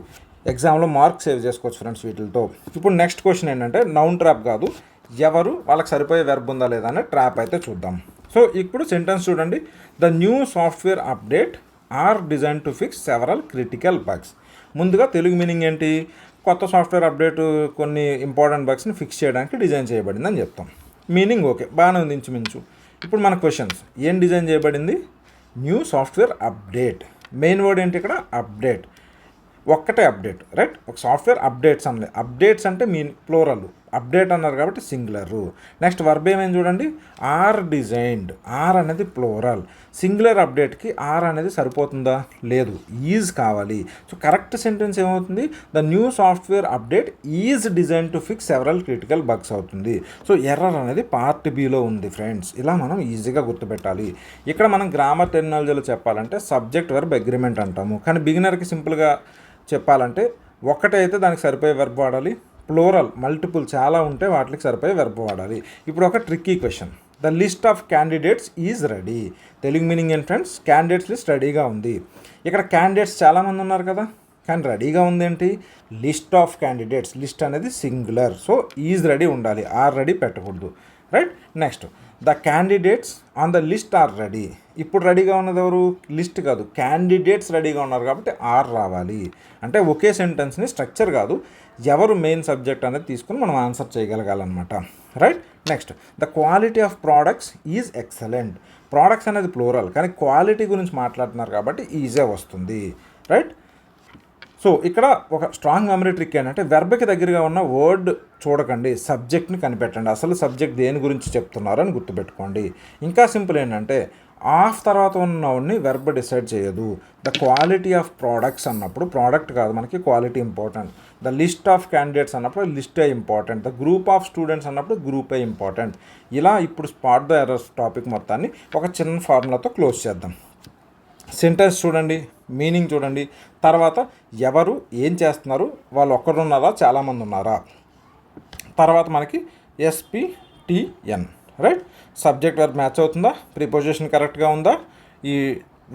ఎగ్జామ్లో మార్క్స్ సేవ్ చేసుకోవచ్చు ఫ్రెండ్స్ వీటితో. ఇప్పుడు నెక్స్ట్ క్వశ్చన్ ఏంటంటే నౌన్ ట్రాప్ కాదు, ఎవరు వాళ్ళకి సరిపోయే వెర్బ్ ఉందా లేదా అనే ట్రాప్ అయితే చూద్దాం. సో ఇప్పుడు సెంటెన్స్ చూడండి, the new software update are design to fix several critical bugs. ముందుగా తెలుగు మీనింగ్ ఏంటి, కొత్త సాఫ్ట్వేర్ అప్డేట్ కొన్ని ఇంపార్టెంట్ బగ్స్ని ఫిక్స్ చేయడానికి డిజైన్ చేయబడింది అని చెప్తాం. మీనింగ్ ఓకే, బాగానే ఉంది ఇంచుమించు. ఇప్పుడు మన క్వశ్చన్స్, ఏం డిజైన్ చేయబడింది, new software update. Main word ఏంటి ఇక్కడ, అప్డేట్. ఒక్కటే అప్డేట్, రైట్. ఒక సాఫ్ట్వేర్ అప్డేట్స్ అనలే, అప్డేట్స్ అంటే ప్లోరల్, అప్డేట్ అన్నారు కాబట్టి సింగులరు. నెక్స్ట్ వర్బ్ ఏమైంది చూడండి, ఆర్ డిజైన్డ్. ఆర్ అనేది ప్లోరల్, సింగులర్ అప్డేట్కి ఆర్ అనేది సరిపోతుందా, లేదు, ఈజ్ కావాలి. సో కరెక్ట్ సెంటెన్స్ ఏమవుతుంది, the new software update is design to fix several critical bugs అవుతుంది. సో ఎర్రర్ అనేది పార్ట్ బిలో ఉంది ఫ్రెండ్స్, ఇలా మనం ఈజీగా గుర్తుపెట్టాలి. ఇక్కడ మనం గ్రామర్ టెర్మినాలజీలో చెప్పాలంటే సబ్జెక్ట్ వర్బ్ అగ్రిమెంట్ అంటాము, కానీ బిగినర్కి సింపుల్గా చెప్పాలంటే ఒకటైతే దానికి సరిపోయే వెర్బ్ వాడాలి, ప్లోరల్ మల్టిపుల్ చాలా ఉంటే వాటికి సరిపోయే వెర్బ్ వాడాలి. ఇప్పుడు ఒక tricky question, the list of candidates is ready. Telugu meaning ఏంటి ఫ్రెండ్స్, క్యాండిడేట్స్ లిస్ట్ రెడీగా ఉంది. ఇక్కడ క్యాండిడేట్స్ చాలామంది ఉన్నారు కదా, కానీ రెడీగా ఉంది ఏంటి, లిస్ట్ ఆఫ్ క్యాండిడేట్స్. లిస్ట్ అనేది సింగులర్, సో ఈజ్ రెడీ ఉండాలి, ఆర్ రెడీ పెట్టకూడదు, right. Next the candidates on the list are ready. ఇప్పుడు రెడీగా ఉన్నది ఎవరు, లిస్ట్ కాదు, క్యాండిడేట్స్ రెడీగా ఉన్నారు కాబట్టి ఆర్ రావాలి. అంటే ఒకే సెంటెన్స్ని స్ట్రక్చర్ కాదు, ఎవరు మెయిన్ సబ్జెక్ట్ అనేది తీసుకుని మనం ఆన్సర్ చేయగలగాలన్నమాట, right. Next the quality of products is excellent. Products అనేది ప్లూరల్, కానీ క్వాలిటీ గురించి మాట్లాడుతున్నారు కాబట్టి ఈజే వస్తుంది, రైట్. సో ఇక్కడ ఒక స్ట్రాంగ్ మెమరీ ట్రిక్ ఏంటంటే వెర్బ్కి దగ్గరగా ఉన్న వర్డ్ చూడకండి, సబ్జెక్ట్ని కనిపెట్టండి. అసలు సబ్జెక్ట్ దేని గురించి చెప్తున్నారు అని గుర్తుపెట్టుకోండి. ఇంకా సింపుల్ ఏంటంటే ఆఫ్ తర్వాత ఉన్న నౌన్ని వెర్బ్ డిసైడ్ చేయదు. ద క్వాలిటీ ఆఫ్ ప్రోడక్ట్స్ అన్నప్పుడు ప్రోడక్ట్ కాదు, మనకి quality important. The list of candidates అన్నప్పుడు లిస్టే important. The group of students అన్నప్పుడు గ్రూపే ఇంపార్టెంట్. ఇలా ఇప్పుడు స్పాట్ ద ఎర్రర్స్ టాపిక్ మొత్తాన్ని ఒక చిన్న ఫార్ములాతో క్లోజ్ చేద్దాం. సెంటెన్స్ చూడండి, మీనింగ్ చూడండి, తర్వాత ఎవరు ఏం చేస్తున్నారు, వాళ్ళు ఒక్కరు ఉన్నారా చాలామంది ఉన్నారా, తర్వాత మనకి SPTN, right? Subject verb match అవుతుందా, ప్రిపోజిషన్ కరెక్ట్గా ఉందా, ఈ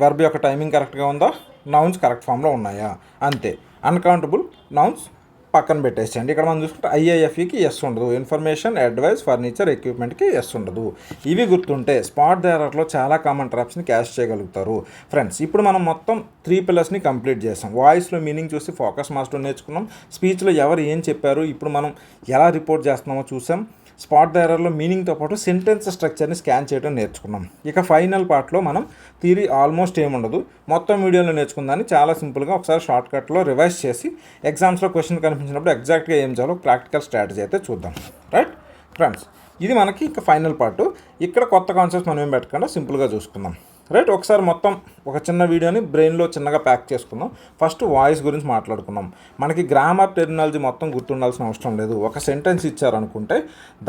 వెర్బ్ యొక్క టైమింగ్ కరెక్ట్గా ఉందా, నౌన్స్ కరెక్ట్ ఫామ్లో ఉన్నాయా, అంతే. అన్కౌంటబుల్ నౌన్స్ పక్కన పెట్టేసేయండి. ఇక్కడ మనం చూసుకుంటే IIFEకి ఎస్ ఉండదు, ఇన్ఫర్మేషన్, అడ్వైస్, ఫర్నిచర్, ఎక్విప్మెంట్కి ఎస్ ఉండదు. ఇవి గుర్తుంటే స్పాట్ ద ఎర్రర్లో చాలా కామన్ ట్రాప్స్ని క్యాష్ చేయగలుగుతారు. ఫ్రెండ్స్, ఇప్పుడు మనం మొత్తం 3 పిల్లర్స్ని కంప్లీట్ చేసాం. వాయిస్లో మీనింగ్ చూసి ఫోకస్ మాస్టర్ నేర్చుకున్నాం. స్పీచ్లో ఎవరు ఏం చెప్పారు, ఇప్పుడు మనం ఎలా రిపోర్ట్ చేస్తున్నామో చూసాం. స్పాట్ ద ఎర్రర్లో మీనింగ్తో పాటు సెంటెన్స్ స్ట్రక్చర్ని స్కాన్ చేయడం నేర్చుకున్నాం. ఇక ఫైనల్ పార్ట్లో మనం థియరీ ఆల్మోస్ట్ ఏముండదు, మొత్తం వీడియోలో నేర్చుకుందాన్ని చాలా సింపుల్గా ఒకసారి షార్ట్కట్లో రివైజ్ చేసి ఎగ్జామ్స్లో క్వశ్చన్ కనిపించినప్పుడు ఎగ్జాక్ట్గా ఏం చేయాలో ప్రాక్టికల్ స్ట్రాటజీ అయితే చూద్దాం. రైట్ ఫ్రెండ్స్, ఇది మనకి ఇక ఫైనల్ పార్ట్. ఇక్కడ కొత్త కాన్సెప్ట్స్ మనం ఏం పెట్టకుండా సింపుల్గా చూసుకుందాం. రైట్, ఒకసారి మొత్తం ఒక చిన్న వీడియోని బ్రెయిన్లో చిన్నగా ప్యాక్ చేసుకుందాం. ఫస్ట్ వాయిస్ గురించి మాట్లాడుకున్నాం. మనకి గ్రామర్ టెర్మినాలజీ మొత్తం గుర్తుండాల్సిన అవసరం లేదు. ఒక సెంటెన్స్ ఇచ్చారనుకుంటే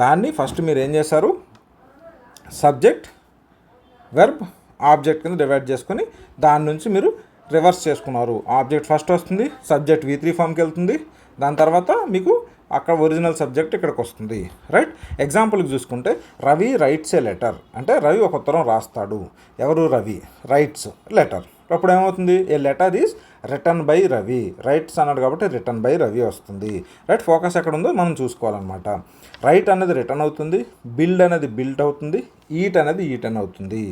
దాన్ని ఫస్ట్ మీరు ఏం చేశారు, సబ్జెక్ట్, వెర్బ్, ఆబ్జెక్ట్ కింద డివైడ్ చేసుకొని దాని నుంచి మీరు రివర్స్ చేసుకున్నారు. ఆబ్జెక్ట్ ఫస్ట్ వస్తుంది, సబ్జెక్ట్ V3 ఫామ్కి వెళ్తుంది, దాని తర్వాత మీకు అక్కడ ఒరిజినల్ సబ్జెక్ట్ ఇక్కడికి వస్తుంది. రైట్, ఎగ్జాంపుల్కి చూసుకుంటే రవి రైట్స్ ఏ లెటర్ అంటే రవి ఒక ఉత్తరం రాస్తాడు. ఎవరు, రవి రైట్స్ లెటర్. అప్పుడు ఏమవుతుంది, a letter is written by Ravi. Writes అన్నాడు కాబట్టి రిటర్న్ బై రవి వస్తుంది. రైట్, ఫోకస్ ఎక్కడ ఉందో మనం చూసుకోవాలన్నమాట. రైట్ అనేది రిటర్న్ అవుతుంది, బిల్డ్ అనేది బిల్ట్ అవుతుంది, ఈట్ అనేది ఈటన్ అవుతుంది.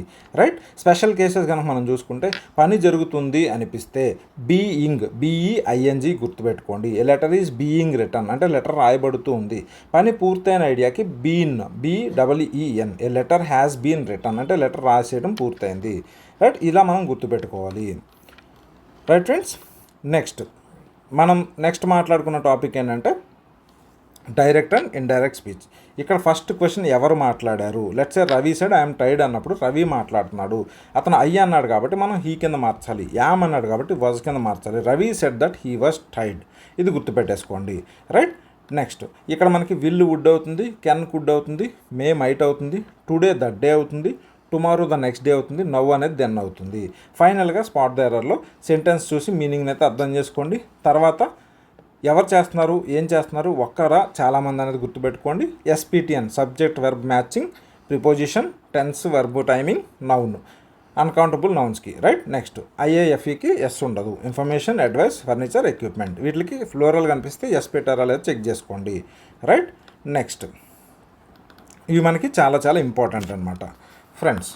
రైట్, స్పెషల్ కేసెస్ కనుక మనం చూసుకుంటే పని జరుగుతుంది అనిపిస్తే బీయింగ్, BEING గుర్తుపెట్టుకోండి. A letter is being written అంటే లెటర్ రాయబడుతూ ఉంది. పని పూర్తయిన ఐడియాకి been, BEEN. A letter has been written అంటే లెటర్ రాసేయడం పూర్తయింది. రైట్, ఇలా మనం గుర్తుపెట్టుకోవాలి. రైట్ ఫ్రెండ్స్, మనం నెక్స్ట్ మాట్లాడుకున్న టాపిక్ ఏంటంటే డైరెక్ట్ అండ్ ఇండైరెక్ట్ స్పీచ్. ఇక్కడ ఫస్ట్ క్వశ్చన్ ఎవరు మాట్లాడారు. Let's say Ravi said I'm tired అన్నప్పుడు రవి మాట్లాడుతున్నాడు. అతను ఐ అన్నాడు కాబట్టి మనం హీ కింద మార్చాలి. యామ్ అన్నాడు కాబట్టి వాజ్ కింద మార్చాలి. Ravi said that he was tired. ఇది గుర్తుపెట్టేసుకోండి. రైట్, నెక్స్ట్ ఇక్కడ మనకి విల్ వుడ్ అవుతుంది, కెన్ కుడ్ అవుతుంది, మే మైట్ అవుతుంది, టుడే దట్ డే అవుతుంది, టుమారో ద నెక్స్ట్ డే అవుతుంది, నవ్ అనేది దెన్ అవుతుంది. ఫైనల్గా స్పాట్ ద ఎర్రర్లో సెంటెన్స్ చూసి మీనింగ్ని అయితే అర్థం చేసుకోండి. తర్వాత ఎవరు చేస్తున్నారు, ఏం చేస్తున్నారు, ఒక్కరా చాలామంది అనేది గుర్తుపెట్టుకోండి. SPTN subject verb matching, preposition, tense, verb timing, noun, uncountable నౌన్స్కి. రైట్, నెక్స్ట్ IIFEకి ఎస్ ఉండదు, ఇన్ఫర్మేషన్, అడ్వైస్, ఫర్నిచర్, ఎక్విప్మెంట్. వీటికి ఫ్లోరల్ కనిపిస్తే ఎస్ పెట్టారా లేదా చెక్ చేసుకోండి. రైట్, నెక్స్ట్ ఇవి మనకి చాలా చాలా ఇంపార్టెంట్ అనమాట. ఫ్రెండ్స్,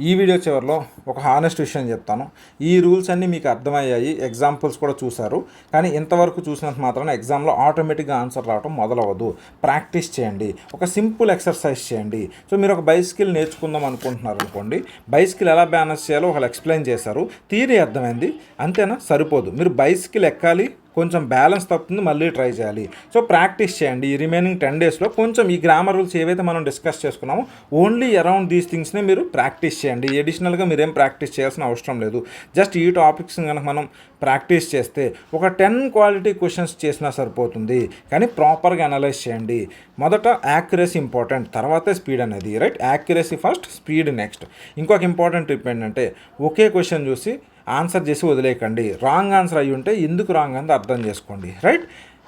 ఈ వీడియో చివరిలో ఒక హానెస్ట్ విషయం చెప్తాను. ఈ రూల్స్ అన్నీ మీకు అర్థమయ్యాయి, ఎగ్జాంపుల్స్ కూడా చూసారు. కానీ ఇంతవరకు చూసినంత మాత్రాన ఎగ్జామ్లో ఆటోమేటిక్గా ఆన్సర్ రావడం మొదలవ్వదు. ప్రాక్టీస్ చేయండి, ఒక సింపుల్ ఎక్సర్సైజ్ చేయండి. సో మీరు ఒక బైసికల్ నేర్చుకుందాం అనుకుంటున్నారు అనుకోండి, బైసికల్ ఎలా బ్యాలెన్స్ చేయాలో ఒకళ్ళు ఎక్స్ప్లెయిన్ చేశారు, థియరీ అర్థమైంది, అంతేనా, సరిపోదు. మీరు బైసికల్ ఎక్కాలి, కొంచెం బ్యాలెన్స్ తప్పుతుంది, మళ్ళీ ట్రై చేయాలి. సో ప్రాక్టీస్ చేయండి. ఈ రిమైనింగ్ 10 డేస్లో కొంచెం ఈ గ్రామర్ రూల్స్ ఏవైతే మనం డిస్కస్ చేసుకున్నామో ఓన్లీ అరౌండ్ దీస్ థింగ్స్నే మీరు ప్రాక్టీస్ చేయండి. ఎడిషనల్గా మీరేం ప్రాక్టీస్ చేయాల్సిన అవసరం లేదు. జస్ట్ ఈ టాపిక్స్ కనుక మనం ప్రాక్టీస్ చేస్తే ఒక 10 క్వాలిటీ క్వశ్చన్స్ చేసినా సరిపోతుంది. కానీ ప్రాపర్గా అనలైజ్ చేయండి. మొదట యాక్యురసీ ఇంపార్టెంట్, తర్వాతే స్పీడ్ అనేది. Right, accuracy first, speed next. ఇంకొక ఇంపార్టెంట్ టిప్ ఏంటంటే ఒకే క్వశ్చన్ చూసి ఆన్సర్ చేసి వదిలేయకండి. రాంగ్ ఆన్సర్ అయ్యి ఉంటే ఎందుకు రాంగ్ అని అర్థం చేసుకోండి. రైట్,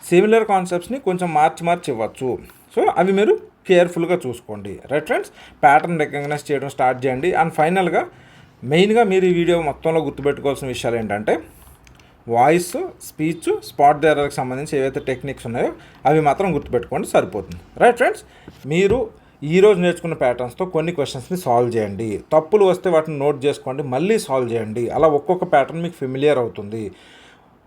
సిమిలర్ కాన్సెప్ట్స్ని కొంచెం మార్చి ఇవ్వచ్చు. సో అవి మీరు కేర్ఫుల్గా చూసుకోండి. రైట్ ఫ్రెండ్స్, ప్యాటర్న్ రికగ్నైజ్ చేయడం స్టార్ట్ చేయండి. అండ్ ఫైనల్గా మెయిన్గా మీరు ఈ వీడియో మొత్తంలో గుర్తుపెట్టుకోవాల్సిన విషయాలు ఏంటంటే వాయిస్, స్పీచ్, స్పాట్ ద ఎర్రర్కి సంబంధించి ఏవైతే టెక్నిక్స్ ఉన్నాయో అవి మాత్రం గుర్తుపెట్టుకోండి, సరిపోతుంది. రైట్ ఫ్రెండ్స్, మీరు ఈరోజు నేర్చుకున్న ప్యాటర్న్స్తో కొన్ని క్వశ్చన్స్ని సాల్వ్ చేయండి. తప్పులు వస్తే వాటిని నోట్ చేసుకోండి, మళ్ళీ సాల్వ్ చేయండి. అలా ఒక్కొక్క ప్యాటర్న్ మీకు ఫెమిలియర్ అవుతుంది.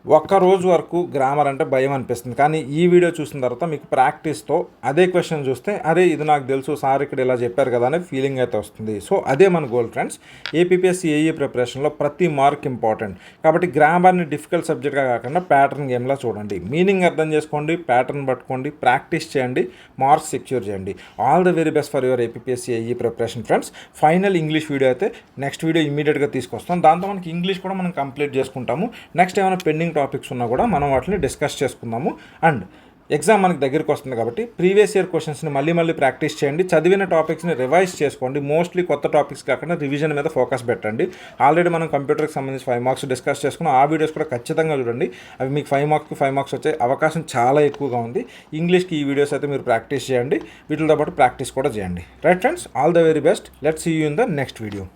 ఒక్క రోజు వరకు గ్రామర్ అంటే భయం అనిపిస్తుంది, కానీ ఈ వీడియో చూసిన తర్వాత మీకు ప్రాక్టీస్తో అదే క్వశ్చన్ చూస్తే అరే ఇది నాకు తెలుసు సార్ ఇక్కడ ఇలా చెప్పారు కదా అనే ఫీలింగ్ అయితే వస్తుంది. సో అదే మన గోల్ ఫ్రెండ్స్. ఏపీపీఎస్సీ ఏఈ ప్రిపరేషన్లో ప్రతి మార్క్ ఇంపార్టెంట్ కాబట్టి గ్రామర్ని డిఫికల్ట్ సబ్జెక్ట్గా కాకుండా ప్యాటర్న్ గేమ్లా చూడండి. మీనింగ్ అర్థం చేసుకోండి, ప్యాటర్న్ పట్టుకోండి, ప్రాక్టీస్ చేయండి, మార్క్స్ సెక్యూర్ చేయండి. All the very best for your APPSC AE preparation friends. Final English video అయితే నెక్స్ట్ వీడియో ఇమీడియట్గా తీసుకొస్తాం. దాంతో మనకి ఇంగ్లీష్ కూడా మనం కంప్లీట్ చేసుకుంటాము. నెక్స్ట్ ఏమైనా పెండింగ్ టాపిక్స్ ఉన్నా కూడా మనం వాటిని డిస్కస్ చేసుకుందాము. అండ్ ఎగ్జామ్ మనకి దగ్గరికి వస్తుంది కాబట్టి ప్రీవియస్ ఇయర్ క్వశ్చన్స్ని మళ్ళీ ప్రాక్టీస్ చేయండి. చదివిన టాపిక్స్ని రివైజ్ చేసుకోండి. మోస్ట్లీ కొత్త టాపిక్స్ కాకుండా రివిజన్ మీద ఫోకస్ పెట్టండి. ఆల్రెడీ మనం కంప్యూటర్కి సంబంధించి 5 మార్క్స్ డిస్కస్ చేసుకున్నాం. ఆ వీడియోస్ కూడా ఖచ్చితంగా చూడండి. అవి మీకు 5 మార్క్స్ వచ్చే అవకాశం చాలా ఎక్కువగా ఉంది. ఇంగ్లీష్కి ఈ వీడియోస్ అయితే మీరు ప్రాక్టీస్ చేయండి. వీటితో పాటు ప్రాక్టీస్ కూడా చేయండి. Right friends, all the very best. Let's see you in the next video.